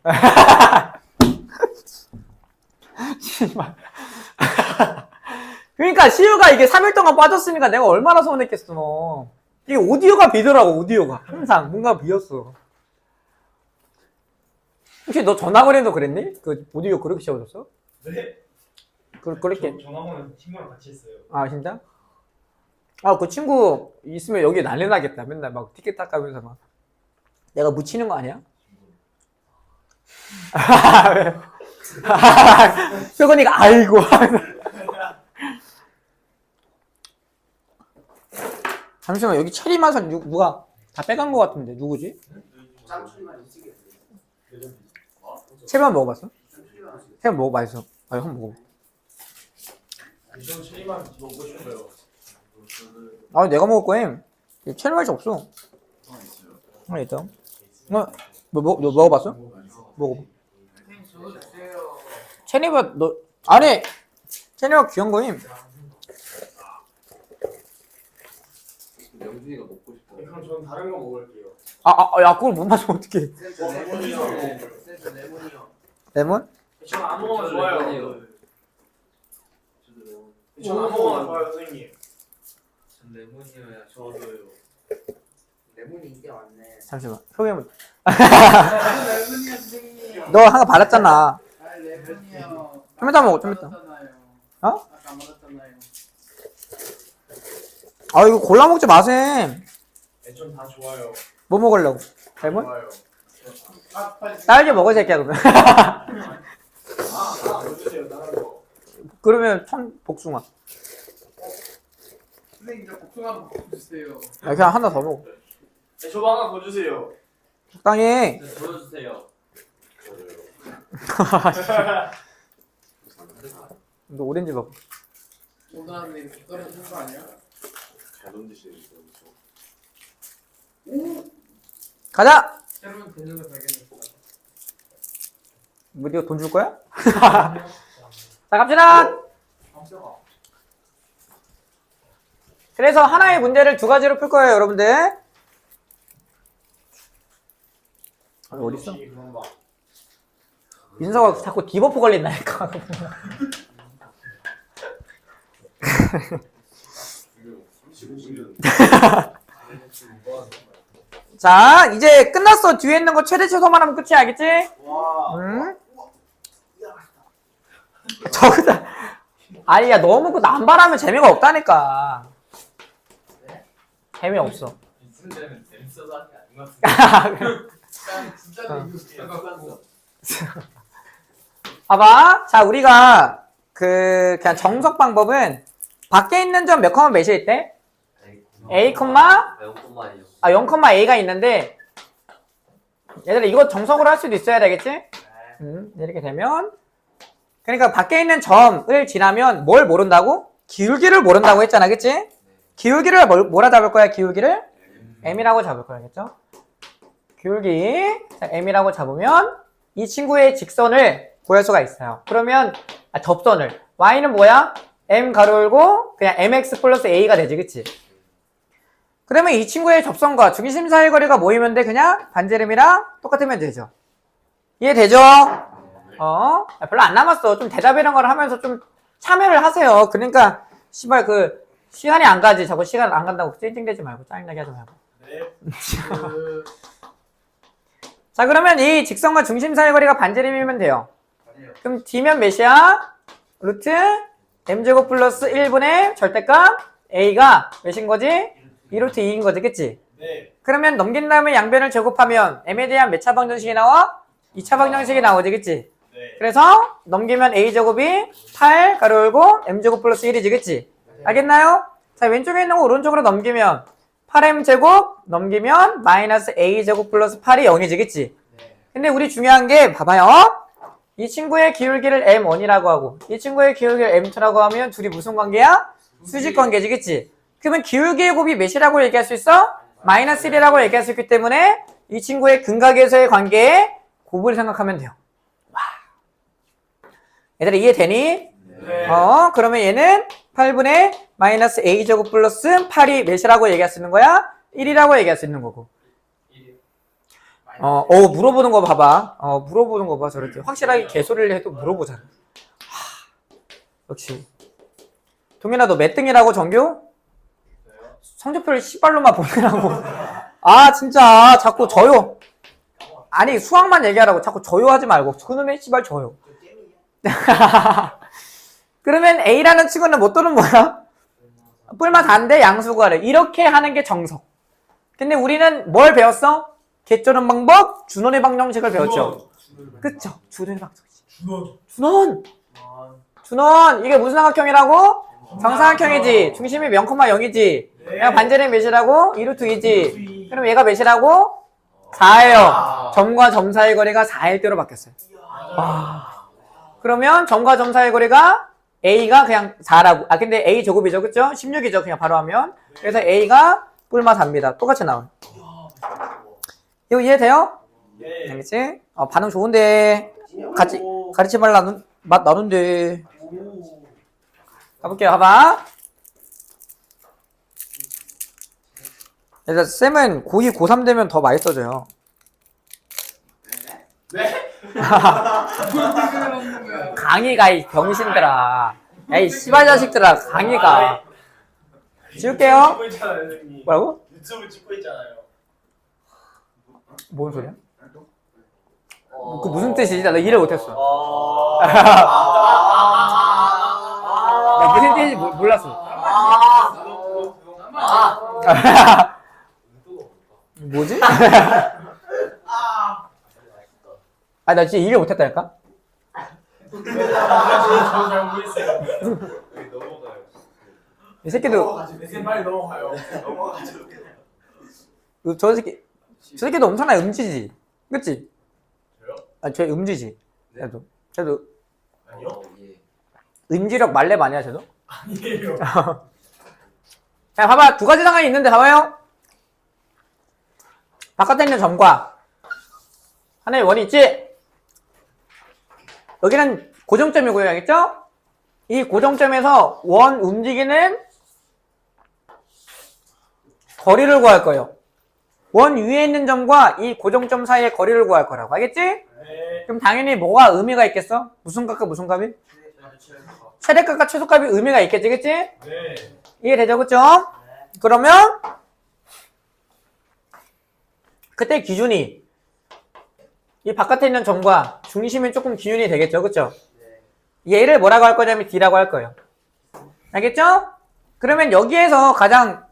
Speaker 1: 그러니까 시우가 이게 3일 동안 빠졌으니까 내가 얼마나 서운했겠어. 이게 오디오가 비더라고, 오디오가. 항상 뭔가 비었어. 혹시 너 전화번호도 그랬니? 그 오디오 그렇게 씌워줬어?
Speaker 3: 네?
Speaker 1: 그렇게.
Speaker 3: 전화번호 친구랑 같이 했어요.
Speaker 1: 아, 진짜? 그 친구 있으면 여기 난리 나겠다. 맨날 막 티켓 닦으면서 막. 내가 묻히는 거 아니야? 표건이가 아이고. 잠시만 여기 체리 맛은 누가 다 빼간 거 같은데 누구지?
Speaker 2: 짱출만 일찍이
Speaker 1: 체리만 먹어봤어? 체리 먹어 맛있어. 아 한번 먹어.
Speaker 3: 전 체리만 먹고 싶어요.
Speaker 1: 아 내가 먹을 거임. 체리 맛이 없어. 하나 있다. 너 먹어봤어? 먹어봐.
Speaker 2: 저도 주세요.
Speaker 1: 체리맛 너 아니 체리맛 귀한 거임.
Speaker 2: 명준이가 먹고 싶어.
Speaker 3: 그럼 저는 다른 거 먹을게요.
Speaker 1: 야 그걸 못 마시면 어떡해.
Speaker 2: 센터 레몬이요. 센터 레몬이요.
Speaker 1: 레몬?
Speaker 3: 저는 아무거나 좋아요. 저는 아무거나 좋아요, 선생님.
Speaker 2: 전 레몬이요야.
Speaker 3: 저도요.
Speaker 2: 레몬이 인기 많네.
Speaker 1: 잠시만 소개해보.
Speaker 2: 레몬이요 선생님.
Speaker 1: 너 하나 받았잖아.
Speaker 2: 아 레몬이요.
Speaker 1: 좀 이따 먹어 좀 이따. 어?
Speaker 2: 아까 안 받았잖아요.
Speaker 1: 아 이거 골라 먹지 마셈.
Speaker 3: 전 다 좋아요.
Speaker 1: 뭐 먹으려고? 레몬?
Speaker 3: 좋아요.
Speaker 2: 아 빨리.
Speaker 1: 딸기 먹어 이 새끼야 그러면.
Speaker 3: 보여주세요, 다른 거.
Speaker 1: 그러면 천 복숭아.
Speaker 2: 선생님 저 복숭아 먹고 주세요.
Speaker 1: 야 그냥 하나 더 먹어.
Speaker 3: 저거 하나 더 주세요.
Speaker 1: 적당히.
Speaker 2: 보여주세요.
Speaker 1: 너 오렌지 먹어.
Speaker 2: 오늘은 이거 떨어지는 거 아니야?
Speaker 3: 잘 던지시네요.
Speaker 1: 가자.
Speaker 2: 새로운 재능을 발견했어.
Speaker 1: 뭐 네가 돈 줄 거야? 자 갑시다. 그래서 하나의 문제를 두 가지로 풀 거예요 여러분들. 어디 있어? 민서가 자꾸 디버프 걸린다니까. 자 이제 끝났어. 뒤에 있는 거 최대 최소만 하면 끝이야 알겠지? 응? 저거다. 아니 야 너무 그 남발하면 재미가 없다니까. 재미없어.
Speaker 2: 무슨 재능 재밌어서 하는 게 아닌 것 같은데. 진짜 이거
Speaker 1: 봐봐. 자 우리가 그냥 정석 방법은 밖에 있는 점 몇 컴마 몇이 있대? A 컴마 0,A가 있는데 얘들아 이거 정석으로 할 수도 있어야 되겠지? 이렇게 되면 그러니까 밖에 있는 점을 지나면 뭘 모른다고? 기울기를 모른다고 했잖아 그치? 기울기를 뭐라 잡을 거야 기울기를? M이라고 잡을 거야겠죠? 기울기 M이라고 잡으면 이 친구의 직선을 구할 수가 있어요. 그러면 접선을 Y는 뭐야? M 가로 열고 그냥 MX 플러스 A가 되지 그치? 그러면 이 친구의 접선과 중심 사이 거리가 모이면 돼 그냥 반지름이랑 똑같으면 되죠. 이해되죠? 별로 안 남았어. 좀 대답 이런 걸 하면서 좀 참여를 하세요. 그러니까 씨발 그 시간이 안 가지. 자꾸 시간 안 간다고 찡찡대지 말고 짜증나게 하지 말고.
Speaker 3: 네.
Speaker 1: 자 그러면 이 직선과 중심 사이 거리가 반지름이면 돼요. 그럼 D면 몇이야? 루트 M제곱 플러스 1분의 절대값 A가 몇인 거지? 2루트 2인 거지 그치?
Speaker 3: 네.
Speaker 1: 그러면 넘긴 다음에 양변을 제곱하면 M에 대한 몇 차 방정식이 나와? 2차 방정식이 나오지 그치?
Speaker 3: 네.
Speaker 1: 그래서 넘기면 A제곱이 8 가로 열고 M제곱 플러스 1이지 그치? 알겠나요? 자 왼쪽에 있는 거 오른쪽으로 넘기면 8M제곱 넘기면 마이너스 A제곱 플러스 8이 0이지 그치? 근데 우리 중요한 게 봐봐요. 이 친구의 기울기를 M1이라고 하고 이 친구의 기울기를 M2라고 하면 둘이 무슨 관계야? 수직 관계지 그치? 그러면 기울기의 곱이 몇이라고 얘기할 수 있어? 마이너스 1이라고 얘기할 수 있기 때문에 이 친구의 근각에서의 관계의 곱을 생각하면 돼요. 와. 얘들아 이해되니?
Speaker 3: 네.
Speaker 1: 그러면 얘는 8분의 마이너스 A제곱 플러스 8이 몇이라고 얘기할 수 있는 거야? 1이라고 얘기할 수 있는 거고. 물어보는 거 봐봐. 물어보는 거 봐. 저렇게 확실하게 개소리를 해도 물어보잖아. 역시. 동현아 너 몇 등이라고 정규? 성적표를 씨발로만 보내라고. 아 진짜 자꾸 저요. 아니 수학만 얘기하라고 자꾸 저요 하지 말고 그놈의 씨발 저요. 그러면 A라는 친구는 못 도는 뭐야? 뿔맛 안 돼 양수구하래. 이렇게 하는 게 정석. 근데 우리는 뭘 배웠어? 개쩌는 방법, 준원의 방정식을 배웠죠. 그쵸? 준원의 방정식. 준원. 이게 무슨 삼각형이라고? 정사각형이지. 중심이 0,0이지. 그냥 반지름 몇이라고? 2루트 2지. 그럼 얘가 몇이라고? 4예요. 점과 점 사이의 거리가 4일 대로 바뀌었어요. 와. 그러면 점과 점 사이의 거리가 A가 그냥 4라고. 근데 A 제곱이죠. 그쵸? 16이죠. 그냥 바로 하면. 그래서 A가 뿔마 4입니다. 똑같이 나와요. 이거 이해돼요?
Speaker 3: 네.
Speaker 1: 알겠지? 반응 좋은데. 가르치 맛 나는데. 가볼게요. 봐봐. 일단 쌤은 고2, 고3 되면 더 맛있어져요.
Speaker 3: 네?
Speaker 1: 강의가 이 병신들아. 야 이 씨발 자식들아. 강의가. 지울게요.
Speaker 3: 찍고 있잖아요, 선생님.
Speaker 1: 뭐라고?
Speaker 3: 유튜브 찍고 있잖아요.
Speaker 1: 뭔 소리야? 그 무슨 뜻이지? 나 이해를 못했어. 나 무슨 뜻인지 몰랐어. 뭐지? 나 진짜 이해를 못했다니까?
Speaker 3: 저잘 모르겠어요. 넘어가요.
Speaker 1: 이 새끼도,
Speaker 3: 선생님 빨리 넘어가요. 넘어가죠.
Speaker 1: 저 새끼도 엄청나게 음지지. 그치?
Speaker 3: 저요?
Speaker 1: 쟤 음지지. 쟤도
Speaker 3: 아니요?
Speaker 1: 음지력 말렙 아니야, 쟤도?
Speaker 3: 아니에요.
Speaker 1: 자, 봐봐. 두 가지 상황이 있는데, 봐봐요. 바깥에 있는 점과 하나의 원이 있지? 여기는 고정점이고요. 알겠죠? 이 고정점에서 원 움직이는 거리를 구할 거예요. 원 위에 있는 점과 이 고정점 사이의 거리를 구할 거라고. 알겠지?
Speaker 3: 네.
Speaker 1: 그럼 당연히 뭐가 의미가 있겠어? 무슨 값과 무슨 값이? 최대값과 최소값이 의미가 있겠지, 그치?
Speaker 3: 네.
Speaker 1: 이해되죠, 그쵸? 그러면 그때 기준이 이 바깥에 있는 점과 중심이 조금 기준이 되겠죠, 그쵸? 얘를 뭐라고 할 거냐면 D라고 할 거예요. 알겠죠? 그러면 여기에서 가장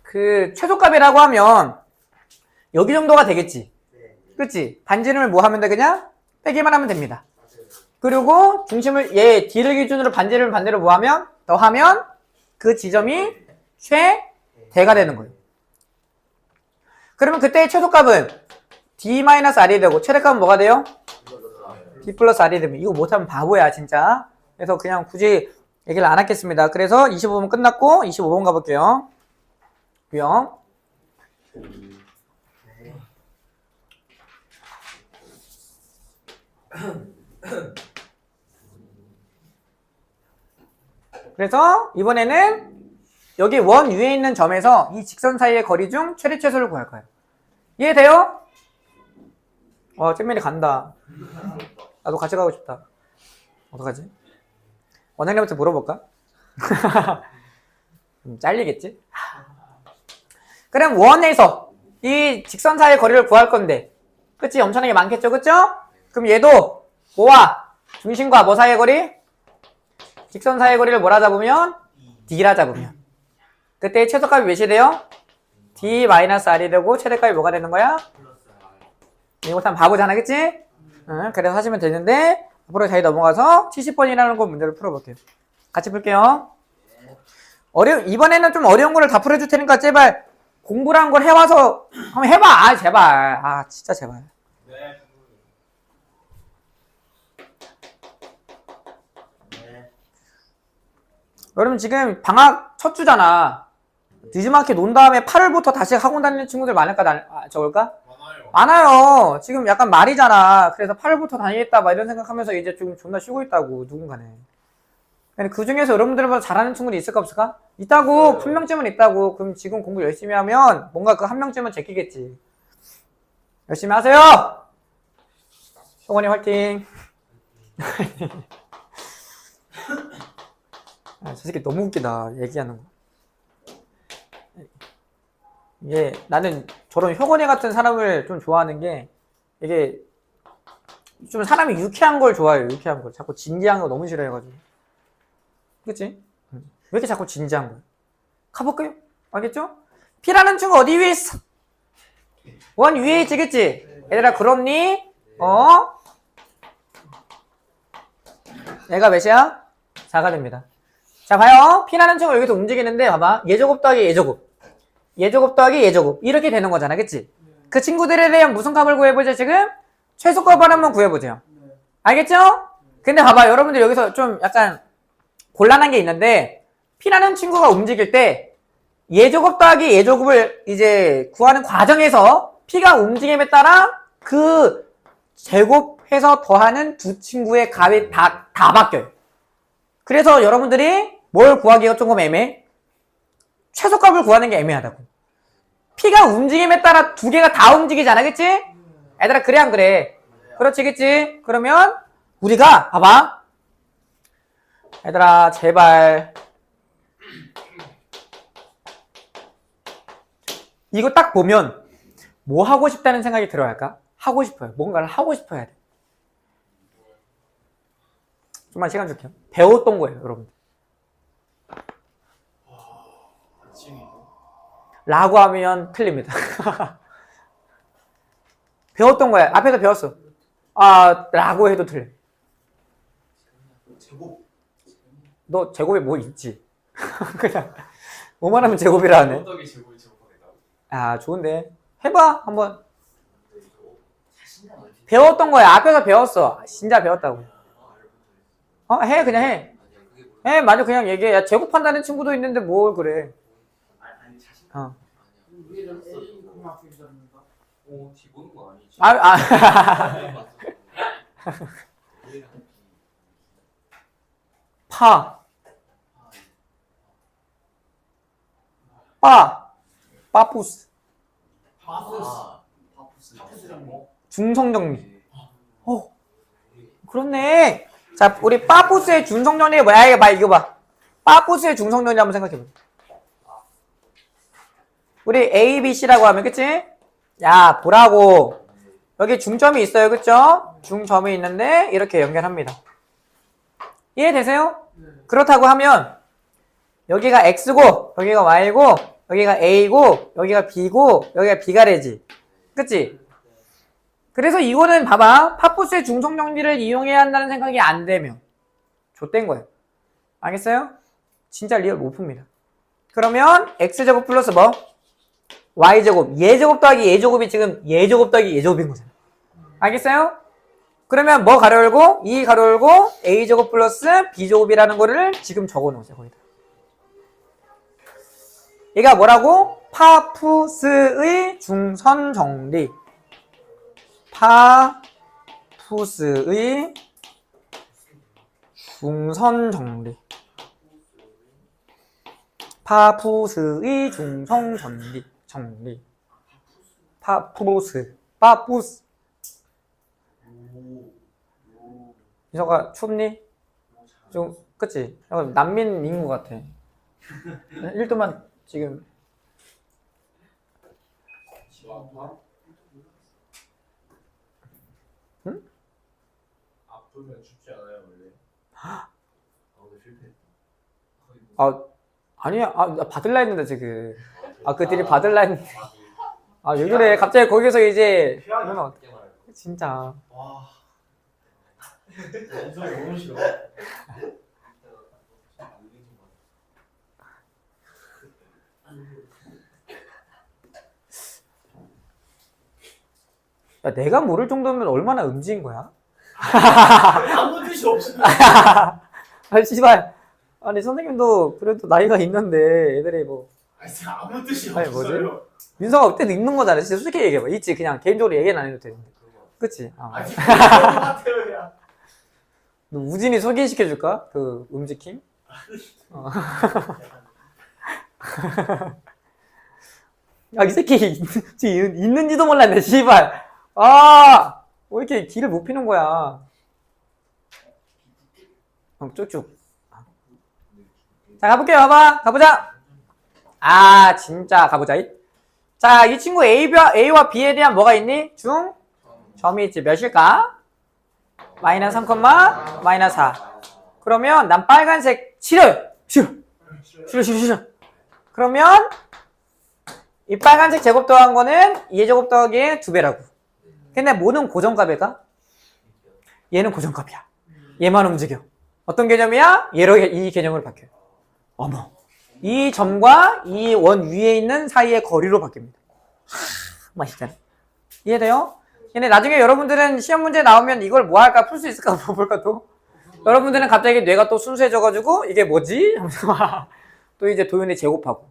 Speaker 1: 그 최소값이라고 하면 여기 정도가 되겠지. 그치? 반지름을 뭐 하면 돼, 그냥? 빼기만 하면 됩니다. 그리고 중심을 얘 D를 기준으로 반지름을 반대로 뭐 하면? 더하면 그 지점이 최대가 되는 거예요. 그러면 그때의 최소값은 D-R이 되고 최대값은 뭐가 돼요? D 플러스 R이 되면 이거 못하면 바보야 진짜. 그래서 그냥 굳이 얘기를 안 하겠습니다. 그래서 25번 끝났고 25번 가볼게요. 유형. 그래서 이번에는 여기 원 위에 있는 점에서 이 직선 사이의 거리 중 최대 최소를 구할 거예요. 이해돼요? 잼민이 간다. 나도 같이 가고 싶다. 어떡하지? 원장님한테 물어볼까? 잘리겠지? 그럼 원에서 이 직선 사이의 거리를 구할 건데, 그치? 엄청나게 많겠죠? 그쵸? 그럼 얘도 뭐와 중심과 뭐 사이의 거리? 직선 사이의 거리를 뭐라 잡으면? D라 잡으면. 그때 최소값이 몇이 돼요? D-R이 되고 최대값이 뭐가 되는 거야? 이거 못하면 바보잖아, 그치? 그래서 하시면 되는데 앞으로 저희 넘어가서 70번이라는 거 문제를 풀어볼게요. 같이 풀게요. 이번에는 좀 어려운 거를 다 풀어줄 테니까 제발 공부를 한 걸 해와서 한번 해봐. 제발. 진짜 제발.
Speaker 3: 네.
Speaker 1: 여러분 지금 방학 첫 주잖아. 늦지막히 논 다음에 8월부터 다시 학원 다니는 친구들 많을까? 적을까?
Speaker 3: 많아요.
Speaker 1: 많아요. 지금 약간 말이잖아. 그래서 8월부터 다니겠다 막 이런 생각하면서 이제 좀 존나 쉬고 있다고 누군가네. 근데 그 중에서 여러분들보다 잘하는 친구들이 있을까 없을까? 있다고.
Speaker 3: 네.
Speaker 1: 분명쯤은 있다고. 그럼 지금 공부 열심히 하면 뭔가 그 한 명쯤은 제끼겠지. 열심히 하세요. 성원이 화이팅. 저 새끼 너무 웃기다. 얘기하는 거. 이게 나는 저런 효건이 같은 사람을 좀 좋아하는 게 이게 좀 사람이 유쾌한 걸 좋아해요. 유쾌한 걸. 자꾸 진지한 거 너무 싫어해가지고. 그치? 왜 이렇게 자꾸 진지한 거야? 가볼까요? 알겠죠? P라는 친구 어디 위에 있어? 원 위에 있지, 그치? 얘들아, 그렇니? 어? 얘가 몇이야? 4가 됩니다. 자, 봐요. P라는 층을 여기서 움직이는데, 봐봐. 예제곱 더하기 예제곱. 예제곱 더하기 예제곱. 이렇게 되는 거잖아, 그치? 그 친구들에 대한 무슨 값을 구해보자, 지금? 최소값을 한번 구해보세요. 알겠죠? 근데 봐봐, 여러분들 여기서 좀 약간 곤란한 게 있는데, P라는 친구가 움직일 때, 예제곱 더하기 예제곱을 이제 구하는 과정에서 P가 움직임에 따라 그 제곱해서 더하는 두 친구의 값이 다 바뀌어요. 그래서 여러분들이 뭘 구하기가 조금 애매해? 최소값을 구하는 게 애매하다고. P가 움직임에 따라 두 개가 다 움직이잖아, 그치? 얘들아, 그래 안 그래? 그렇지, 그치? 그러면 우리가 봐봐. 얘들아, 제발 이거 딱 보면 뭐 하고 싶다는 생각이 들어야 할까? 하고 싶어요. 뭔가를 하고 싶어야 돼. 좀만 시간 줄게요. 배웠던 거예요, 여러분. 라고 하면 틀립니다. 배웠던 거야. 앞에서 배웠어. 아, 라고 해도 틀려.
Speaker 3: 제곱.
Speaker 1: 너 제곱에 뭐 있지? 그냥 뭐만 하면 제곱이라 하네.
Speaker 2: 어떻게 제곱이 제곱하겠다고?
Speaker 1: 아, 좋은데. 해봐, 한번. 배웠던 거야. 앞에서 배웠어. 진짜 배웠다고. 해, 그냥 해. 해, 맞아, 그냥 얘기해. 야, 제곱한다는 친구도 있는데 뭘 그래. 어.
Speaker 2: 오, 뒤 보는 거 아니지?
Speaker 1: 빠푸스.
Speaker 3: 파푸스랑 뭐?
Speaker 1: 중성정리. 그렇네. 자, 우리 빠푸스의 중성정리가 뭐야? 이거 봐. 빠푸스의 중성정리 한번 생각해보자. 우리 A, B, C라고 하면, 그치? 야, 보라고. 여기 중점이 있어요, 그쵸? 중점이 있는데, 이렇게 연결합니다. 이해되세요? 그렇다고 하면, 여기가 X고, 여기가 Y고, 여기가 A고, 여기가 B고, 여기가 B가 되지. 그치? 그래서 이거는 봐봐. 파푸스의 중성정리를 이용해야 한다는 생각이 안 되면 좆된 거예요. 알겠어요? 진짜 리얼 못 풉니다. 그러면 X제곱 플러스 뭐? Y제곱. 예제곱 더하기 예제곱이 지금 예제곱 더하기 예제곱인 거잖아. 알겠어요? 그러면 뭐 가로 열고? 2 가로 열고 A제곱 플러스 B제곱이라는 거를 지금 적어 놓으세요. 거기다. 얘가 뭐라고? 파푸스의 중선 정리. 파푸스의 중선 정리. 파푸스의 중성 정리. 파푸스. 이서가 춥니? 좀 그치? 약간 난민인 것 같아. 1도만 지금. 응?
Speaker 3: 아프면 춥지 않아요 원래?
Speaker 2: 오늘 실패했다.
Speaker 1: 아니야. 나 받을라 했는데 지금. 그들이 받을라 했는데. 왜 그래? 갑자기 거기서 이제. 그러면 진짜.
Speaker 3: 와. 인성이 너무 싫어.
Speaker 1: 야, 내가 모를 정도면 얼마나 음지인 거야?
Speaker 3: 아무 뜻이 없어.
Speaker 1: 씨발. 아니, 선생님도 그래도 나이가 있는데, 애들이 뭐.
Speaker 3: 진짜 아무 뜻이
Speaker 1: 아니, 뭐지?
Speaker 3: 없어요.
Speaker 1: 윤서가 그때도 있는 거잖아. 진짜 솔직히 얘기해봐. 있지. 그냥 개인적으로 얘기는 안 해도 되는데. 그치?
Speaker 3: 아니 그런 것 같아요 야.
Speaker 1: 너 우진이 소개시켜줄까? 그 음지킴? 이 새끼 지금 있는지도 몰랐네. 씨발. 왜 이렇게 길을 못 피는 거야? 쭉쭉. 자, 가볼게요. 가보자. 진짜 가보자. 자, 이 친구 A와 B에 대한 뭐가 있니? 점이 있지. 몇일까? 마이너스 3, 마이너스 4. 그러면 난 빨간색 싫어. 그러면 이 빨간색 제곱 더한 거는 2의 제곱 더하기의 2배라고. 근데 뭐는 고정값일까? 얘는 고정값이야. 얘만 움직여. 어떤 개념이야? 얘로 이 개념으로 바뀌어요. 어머. 이 점과 이 원 위에 있는 사이의 거리로 바뀝니다. 맛있잖아. 이해돼요? 근데 나중에 여러분들은 시험 문제 나오면 이걸 뭐 할까 풀 수 있을까 물어볼까 또? 여러분들은 갑자기 뇌가 또 순수해져가지고 이게 뭐지? 하면서 또 이제 도윤이 제곱하고.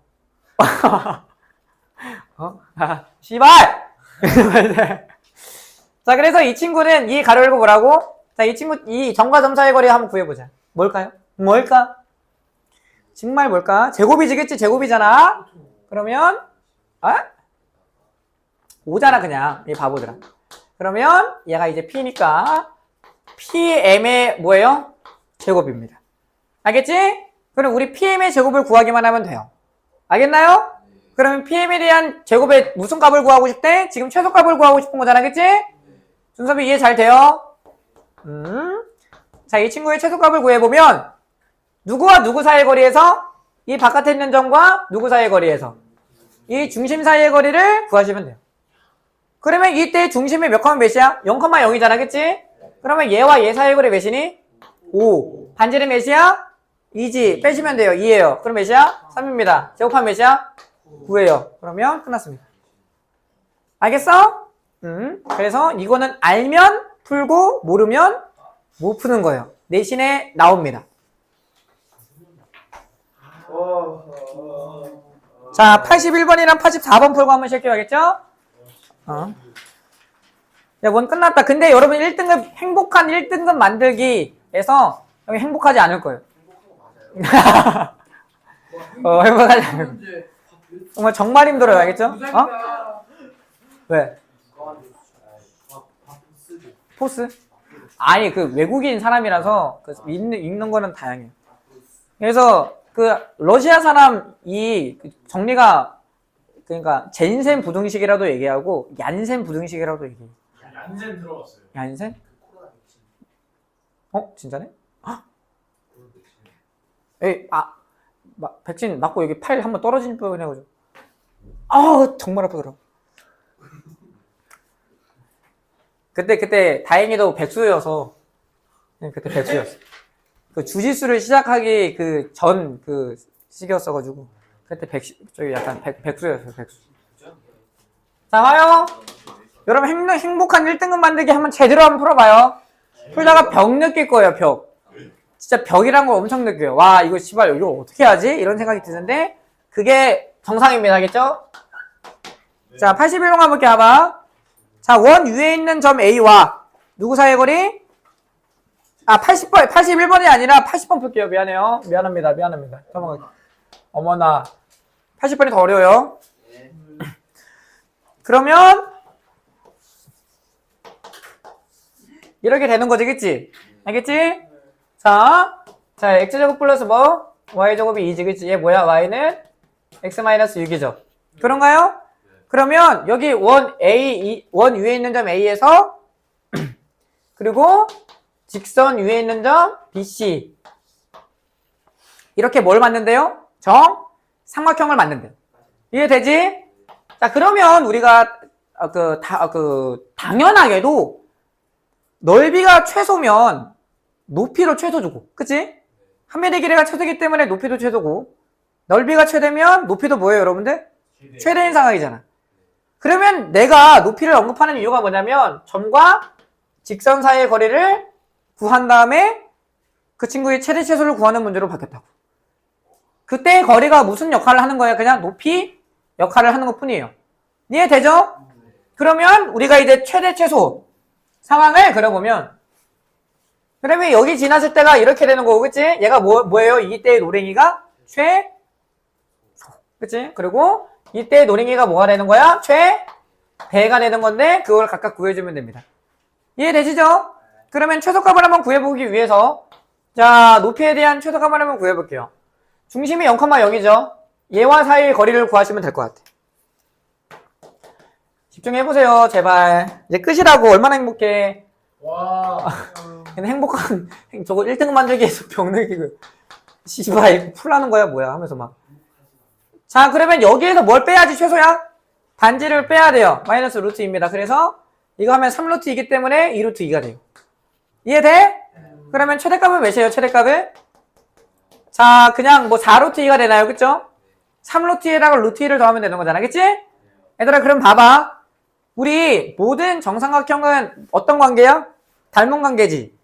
Speaker 1: 씨발! 자, 그래서 이 친구는 이 가로 열고 뭐라고? 자, 이 친구, 이 점과 점 사이의 거리 한번 구해보자. 뭘까요? 뭘까? 정말 뭘까? 제곱이지겠지? 제곱이잖아? 그러면, 5잖아, 그냥. 이 바보들아. 그러면, 얘가 이제 P니까, PM의 뭐예요? 제곱입니다. 알겠지? 그럼 우리 PM의 제곱을 구하기만 하면 돼요. 알겠나요? 그러면 PM에 대한 제곱의 무슨 값을 구하고 싶대? 지금 최소값을 구하고 싶은 거잖아, 그치? 준섭이 이해 잘 돼요? 자, 이 친구의 최소값을 구해보면 누구와 누구 사이의 거리에서? 이 바깥에 있는 점과 누구 사이의 거리에서? 이 중심 사이의 거리를 구하시면 돼요. 그러면 이때 중심이 몇 컴마 몇이야? 0,0이잖아, 그치? 그러면 얘와 얘 사이의 거리 몇이니? 5. 반지름 몇이야? 2지. 빼시면 돼요. 2예요. 그럼 몇이야? 3입니다. 제곱하면 몇이야? 9예요. 그러면 끝났습니다. 알겠어? 그래서 이거는 알면 풀고 모르면 못 푸는 거예요. 내신에 나옵니다. 자, 81번이랑 84번 풀고 한번 시작해야겠죠? 야, 원 끝났다. 근데 여러분 1등급, 행복한 1등급 만들기에서 여기 행복하지 않을 거예요. 행복하지 않을 거예요. 정말 힘들어요. 알겠죠? 왜? 포스? 아니, 그 외국인 사람이라서 그 읽는 거는 다양해요. 그래서 그 러시아 사람이 정리가 그러니까 젠센 부등식이라도 얘기하고 얀센 부등식이라도 얘기해요.
Speaker 3: 얀센 들어봤어요.
Speaker 1: 얀센? 진짜네? 에이, 백신 맞고 여기 팔 한번 떨어진 뻔 해가지고. 정말 아프더라. 그때 다행히도 백수여서. 그때 백수였어. 그 주짓수를 시작하기 전 시기였어가지고. 그때 저기 약간 백수였어요, 백수. 자, 봐요. 여러분 행복한 1등급 만들기 한번 제대로 한번 풀어봐요. 풀다가 벽 느낄 거예요, 벽. 진짜 벽이란 걸 엄청 느껴요. 와, 이거 씨발, 이거 어떻게 하지? 이런 생각이 드는데, 그게 정상입니다. 알겠죠? 자, 81번 가볼게, 봐봐. 자, 원 위에 있는 점 A와 누구 사이의 거리? 81번이 아니라 80번 풀게요. 미안해요. 미안합니다. 넘어갈게요. 어머나. 80번이 더 어려워요. 그러면, 이렇게 되는 거지, 그치? 알겠지? 자, x제곱 플러스 뭐? y제곱이 2지, 그치? 얘 뭐야? y는 x-6이죠. 그런가요? 그러면 여기 원 위에 있는 점 A에서 그리고 직선 위에 있는 점 BC 이렇게 뭘 만든대요? 삼각형을 만든대요. 이해되지? 자, 그러면 우리가 당연하게도 넓이가 최소면 높이로 최소 주고, 그치? 한 미리 길이가 최소이기 때문에 높이도 최소고, 넓이가 최대면 높이도 뭐예요, 여러분들? 최대인 상황이잖아. 그러면 내가 높이를 언급하는 이유가 뭐냐면 점과 직선 사이의 거리를 구한 다음에 그 친구의 최대 최소를 구하는 문제로 바뀌었다고. 그때 거리가 무슨 역할을 하는 거예요? 그냥 높이 역할을 하는 것 뿐이에요. 이해되죠? 그러면 우리가 이제 최대 최소 상황을 그려보면, 그러면 여기 지났을 때가 이렇게 되는 거고, 그치? 얘가 뭐예요? 이때의 노랭이가 최소. 그치? 그리고 이때의 노랭이가 뭐가 되는 거야? 최대가 되는 건데, 그걸 각각 구해주면 됩니다. 이해되시죠? 그러면 최소값을 한번 구해보기 위해서, 자, 높이에 대한 최소값을 한번 구해볼게요. 중심이 0,0이죠? 얘와 사이의 거리를 구하시면 될 것 같아. 집중해보세요, 제발. 이제 끝이라고. 얼마나 행복해.
Speaker 3: 와.
Speaker 1: 근데 행복한, 저거 1등 만들기에서 병 느끼고, 씨발, 이거 풀라는 거야, 뭐야? 하면서 막. 자, 그러면 여기에서 뭘 빼야지 최소야? 반지를 빼야 돼요. 마이너스 루트 2입니다. 그래서 이거 하면 3루트 2이기 때문에 2루트 2가 돼요. 이해돼? 그러면 최대값은 몇이에요? 최대값은? 자, 그냥 뭐 4루트 2가 되나요? 그쵸? 3루트 2에다가 루트 2를 더하면 되는 거잖아. 그치? 얘들아, 그럼 봐봐. 우리 모든 정삼각형은 어떤 관계야? 닮은 관계지.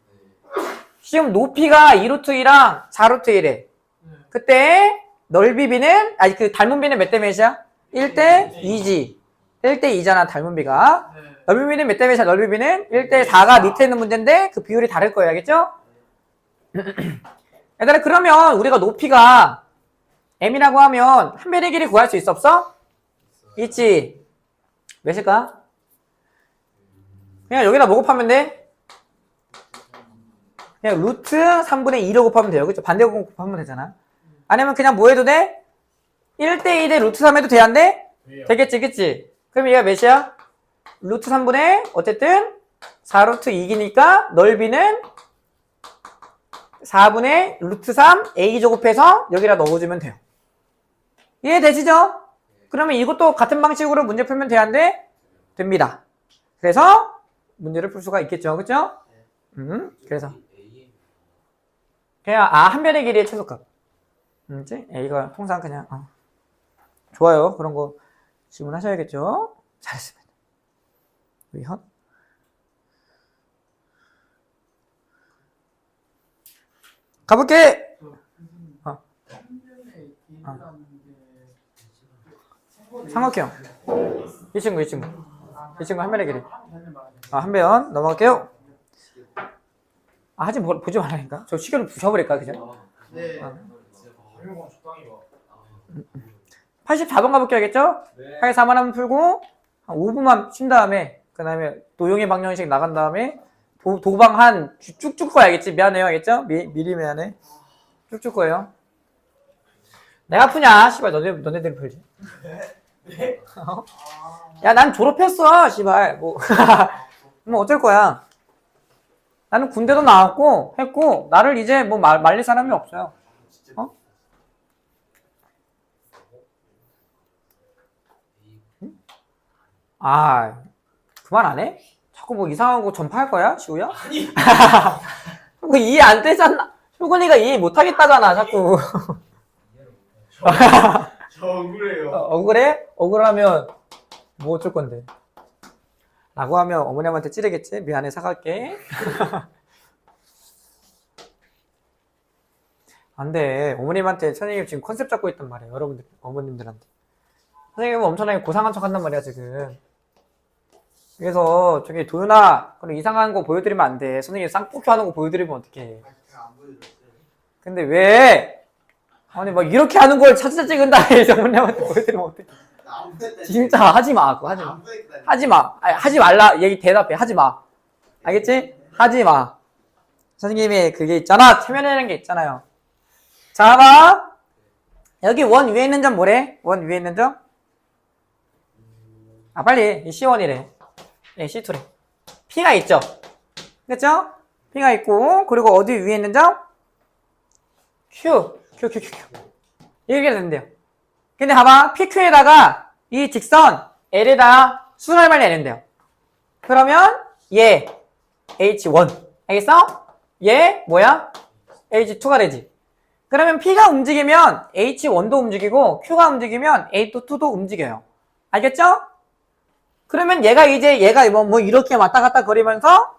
Speaker 1: 지금 높이가 2루트 2랑 4루트 1에. 그때 넓이 b는, 아니 그 닮은 b는 몇 대 몇이야? 1대 2지. 1대 2잖아, 닮은 b가. 넓이 b는 몇 대 몇이야? 넓이 b는 1대 4가 밑에 있는 문제인데 그 비율이 다를 거예요. 알겠죠? 얘들아, 그러면 우리가 높이가 m이라고 하면 한 변의 길이 구할 수 있어 없어? 있지. 몇일까? 그냥 여기다 뭐 곱하면 돼? 그냥 루트 3분의 2로 곱하면 돼요. 그쵸? 반대 곱하면 되잖아. 아니면 그냥 뭐 해도 돼? 1대 2 대 루트 3 해도 돼, 안 돼? 되겠지, 그치? 그럼 얘가 몇이야? 루트 3분의 어쨌든 4루트 2기니까 넓이는 4분의 루트 3 a 제곱해서 여기다 넣어주면 돼요. 이해되시죠? 그러면 이것도 같은 방식으로 문제 풀면 돼, 안 돼? 됩니다. 그래서 문제를 풀 수가 있겠죠, 그쵸? 그래서 그냥 한 변의 길이의 최소값. 이제 a가 통상 그냥 좋아요. 그런 거 질문하셔야겠죠? 잘했습니다. 우리 현 가볼게. 삼각형. 이 친구 한 변의 길이. 한 변 넘어갈게요. 하지 보지 말라니까. 저 시계를 부셔버릴까 그죠?
Speaker 3: 네. 활용광 적당히 봐.
Speaker 1: 84번 가볼게요. 알겠죠?
Speaker 2: 네.
Speaker 1: 84번 한번 풀고 한 5분만 쉰 다음에 그 다음에 도용의 방정식 나간 다음에 도방 한 쭉쭉 거야. 알겠지? 미안해요. 알겠죠? 미리 미안해. 쭉쭉 거예요. 내가 푸냐? 씨발 너네들이 풀지.
Speaker 3: 네?
Speaker 1: 야, 난 졸업했어. 씨발. 뭐 어쩔 거야. 나는 군대도 나왔고 했고 나를 이제 뭐 말릴 사람이 없어요. 어? 그만 안 해? 자꾸 뭐 이상한 거 전파할 거야? 시우야?
Speaker 3: 아니.
Speaker 1: 뭐 이해 안 되잖아. 효근이가 이해 못 하겠다잖아, 자꾸.
Speaker 3: 저 억울해요.
Speaker 1: 억울해? 억울하면 뭐 어쩔 건데? 라고 하면 어머님한테 찌르겠지? 미안해, 사갈게. 안 돼. 어머님한테 선생님 지금 컨셉 잡고 있단 말이에요. 여러분들, 어머님들한테. 선생님은 엄청나게 고상한 척 한단 말이야, 지금. 그래서 저기 도윤아, 그럼 이상한 거 보여드리면 안 돼. 선생님 쌍꺼풀 하는 거 보여드리면 어떡해.
Speaker 3: 안 보여줬어요.
Speaker 1: 근데 왜? 아니, 막 이렇게 하는 걸 찾아 찍은다 해서 어머님한테 보여드리면 어떡해. 진짜 하지 마. 그거 하지 마. 하지 마. 아니, 하지 말라. 얘기 대답해. 하지 마. 알겠지? 하지 마. 선생님이 그게 있잖아. 체면이라는 게 있잖아요. 자, 봐봐. 여기 원 위에 있는 점 뭐래? 원 위에 있는 점? 빨리. C1이래. 예, C2래. P가 있죠? 그쵸? P가 있고, 그리고 어디 위에 있는 점? Q. 이렇게 된대요. 근데 봐봐. PQ에다가 이 직선 L에다 수선을 내는데요. 그러면 얘 H1. 알겠어? 얘 뭐야? H2가 되지. 그러면 P가 움직이면 H1도 움직이고 Q가 움직이면 A2도 움직여요. 알겠죠? 그러면 얘가 뭐 이렇게 왔다 갔다 거리면서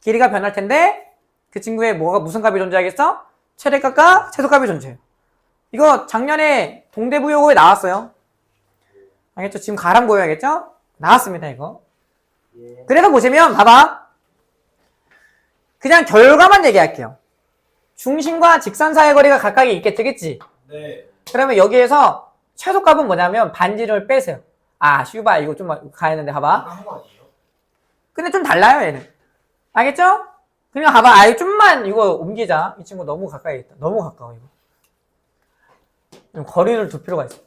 Speaker 1: 길이가 변할 텐데 그 친구의 무슨 값이 존재하겠어? 최대값과 최소값이 존재해요. 이거 작년에 동대부여고에 나왔어요. 알겠죠? 지금 가람 보여야겠죠? 나왔습니다, 이거. 그래서 보시면, 봐봐. 그냥 결과만 얘기할게요. 중심과 직선 사이의 거리가 각각이 있겠지, 그치?
Speaker 3: 네.
Speaker 1: 그러면 여기에서 최소값은 뭐냐면 반지를 빼세요. 슈바, 이거 좀 가야되는데, 봐봐.
Speaker 3: 한거 아니에요?
Speaker 1: 근데 좀 달라요, 얘는. 알겠죠? 그냥 봐봐. 좀만 이거 옮기자. 이 친구 너무 가까이 있다. 너무 가까워, 이거. 좀 거리를 둘 필요가 있어.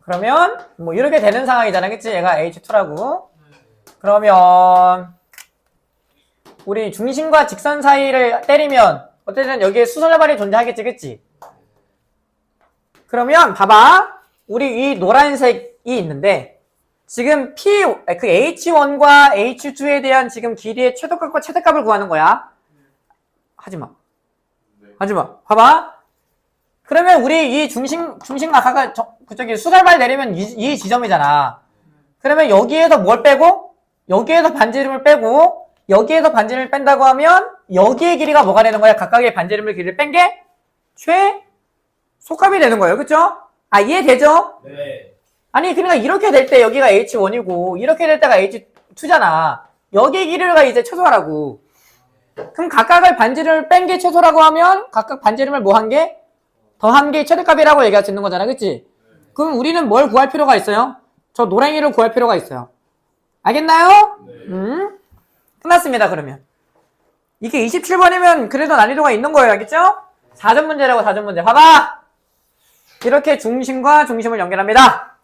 Speaker 1: 그러면 뭐 이렇게 되는 상황이잖아, 그치? 얘가 H2라고. 그러면 우리 중심과 직선 사이를 때리면 어쨌든 여기에 수선의 발이 존재하겠지, 그치? 그러면 봐봐. 우리 이 노란색이 있는데 지금 그 H1과 H2에 대한 지금 길이의 최소값과 최대값을 구하는 거야. 하지마. 하지마. 봐봐. 그러면 우리 이 중심 아까가 저기 수설발 내리면 이 지점이잖아. 그러면 여기에서 뭘 빼고 여기에서 반지름을 빼고 여기에서 반지름을 뺀다고 하면 여기의 길이가 뭐가 되는 거야? 각각의 반지름을 길이를 뺀 게 최소값이 되는 거예요. 그쵸? 아, 이해되죠?
Speaker 3: 네.
Speaker 1: 아니, 그러니까 이렇게 될 때 여기가 H1이고 이렇게 될 때가 H2잖아. 여기의 길이가 이제 최소라고. 그럼 각각의 반지름을 뺀 게 최소라고 하면 각각 반지름을 뭐 한 게? 더한 게 최대값이라고 얘기할 수 있는 거잖아. 그치? 그럼 우리는 뭘 구할 필요가 있어요? 저 노랭이를 구할 필요가 있어요. 알겠나요?
Speaker 3: 네.
Speaker 1: 끝났습니다. 그러면 이게 27번이면 그래도 난이도가 있는 거예요. 알겠죠? 4점 문제라고 4점 문제. 봐봐. 이렇게 중심과 중심을 연결합니다.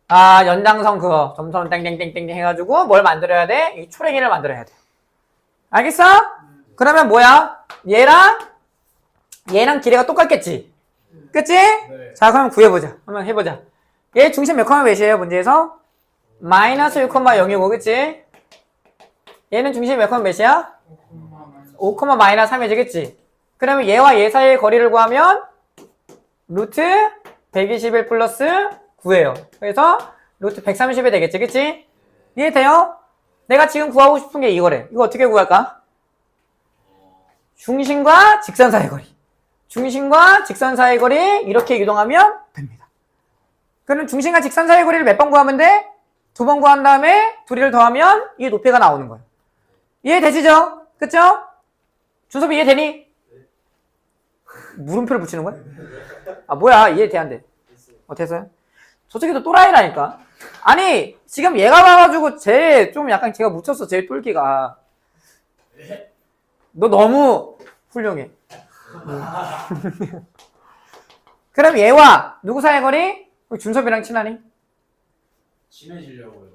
Speaker 1: 아, 연장선 그거 점선 땡땡땡땡 해가지고 뭘 만들어야 돼? 이 초랭이를 만들어야 돼. 알겠어? 그러면 뭐야? 얘랑 길이가 똑같겠지? 그치?
Speaker 3: 네.
Speaker 1: 자, 그럼 구해보자. 한번 해보자. 얘 중심 몇 콤마 몇이에요? 문제에서? 마이너스 1,0이고, 그치? 얘는 중심 몇 콤마 몇이야? 5, 마이너스 3이지, 그치? 그러면 얘와 얘 사이의 거리를 구하면 루트 121 플러스 9예요. 그래서 루트 130이 되겠지, 그치? 이해돼요? 내가 지금 구하고 싶은 게 이거래. 이거 어떻게 구할까? 중심과 직선 사이의 거리. 중심과 직선 사이의 거리 이렇게 이동하면 됩니다. 그럼 중심과 직선 사이의 거리를 몇 번 구하면 돼? 2번 구한 다음에 둘이를 더하면 이 높이가 나오는 거예요. 이해되시죠? 그쵸? 준섭이 이해되니? 물음표를 붙이는 거야? 아, 뭐야. 이해돼, 안 돼? 됐어요? 저쪽에도 또라이라니까. 아니, 지금 얘가 와가지고 좀 약간 제가 묻혔어. 제 똘끼가. 너 너무 훌륭해. 그럼 얘와 누구 사이의 거리? 준섭이랑 친하니?
Speaker 3: 친해지려고요.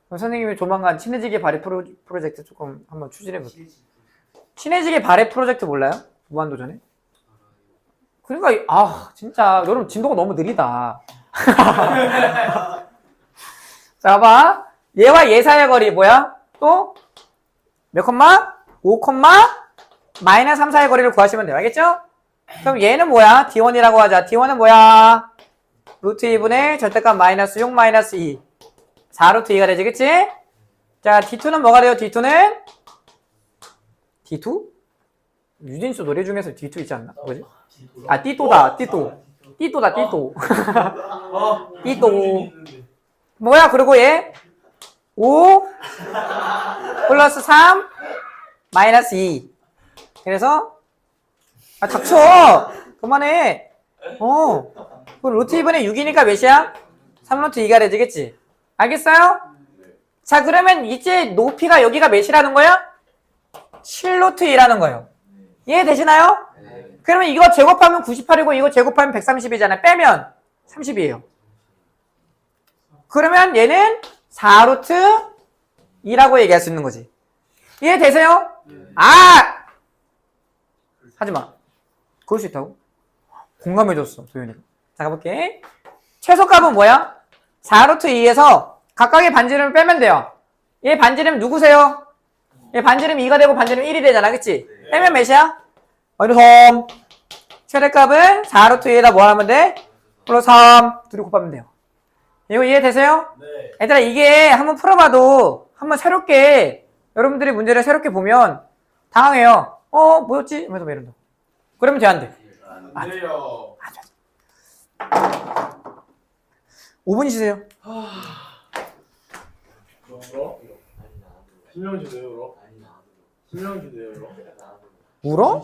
Speaker 1: 그럼 선생님이 조만간 친해지기 발휘 프로젝트 조금 한번 추진해볼게요. 친해지기 발휘 프로젝트 몰라요? 무한도전에? 그러니까 진짜 여러분 진도가 너무 느리다. 자, 봐봐. 얘와 얘 사이의 거리 뭐야? 또 몇 콤마? 5 마이너스 3 사이의 거리를 구하시면 돼요. 알겠죠? 그럼 얘는 뭐야? D1이라고 하자. D1은 뭐야? 루트 2분의 절대값 마이너스 6 마이너스 2. 4루트 2가 되지, 그치? 자, D2는 뭐가 돼요? D2는? D2? 유진수 노래 중에서 D2 있지 않나? 뭐지? 아, 띠또다, 띠또. 띠또다, 띠또. 띠또. 뭐야, 그리고 얘? 5 플러스 3 마이너스 2. 그래서 닥쳐. 그만해. 그럼 루트 2분의 6이니까 몇이야? 3루트 2가 되지겠지? 알겠어요? 자, 그러면 이제 높이가 여기가 몇이라는 거야? 7루트 2라는 거예요. 이해되시나요? 그러면 이거 제곱하면 98이고 이거 제곱하면 130이잖아요. 빼면 30이에요. 그러면 얘는 4루트 2라고 얘기할 수 있는 거지. 이해되세요? 하지마. 그럴 수 있다고? 공감해줬어, 도현이가. 자, 가볼게. 최소값은 뭐야? 4루트 2에서 각각의 반지름을 빼면 돼요. 얘 반지름 누구세요? 얘 반지름 2가 되고 반지름 1이 되잖아, 그치? 빼면 몇이야? 마이너스 3. 최대값은 4루트 2에다 뭐 하면 돼? 플러스 3. 둘이 곱하면 돼요. 이거 이해되세요?
Speaker 3: 네.
Speaker 1: 얘들아, 이게 한번 풀어봐도 한번 새롭게 여러분들이 문제를 새롭게 보면 당황해요. 뭐였지? 이러면서 왜 이런다. 그러면 돼, 안 돼?
Speaker 3: 안 돼요.
Speaker 1: 5분 쉬세요.
Speaker 3: 그럼 실명 주세요, 그럼. 실명 주세요, 그럼.
Speaker 1: 울어?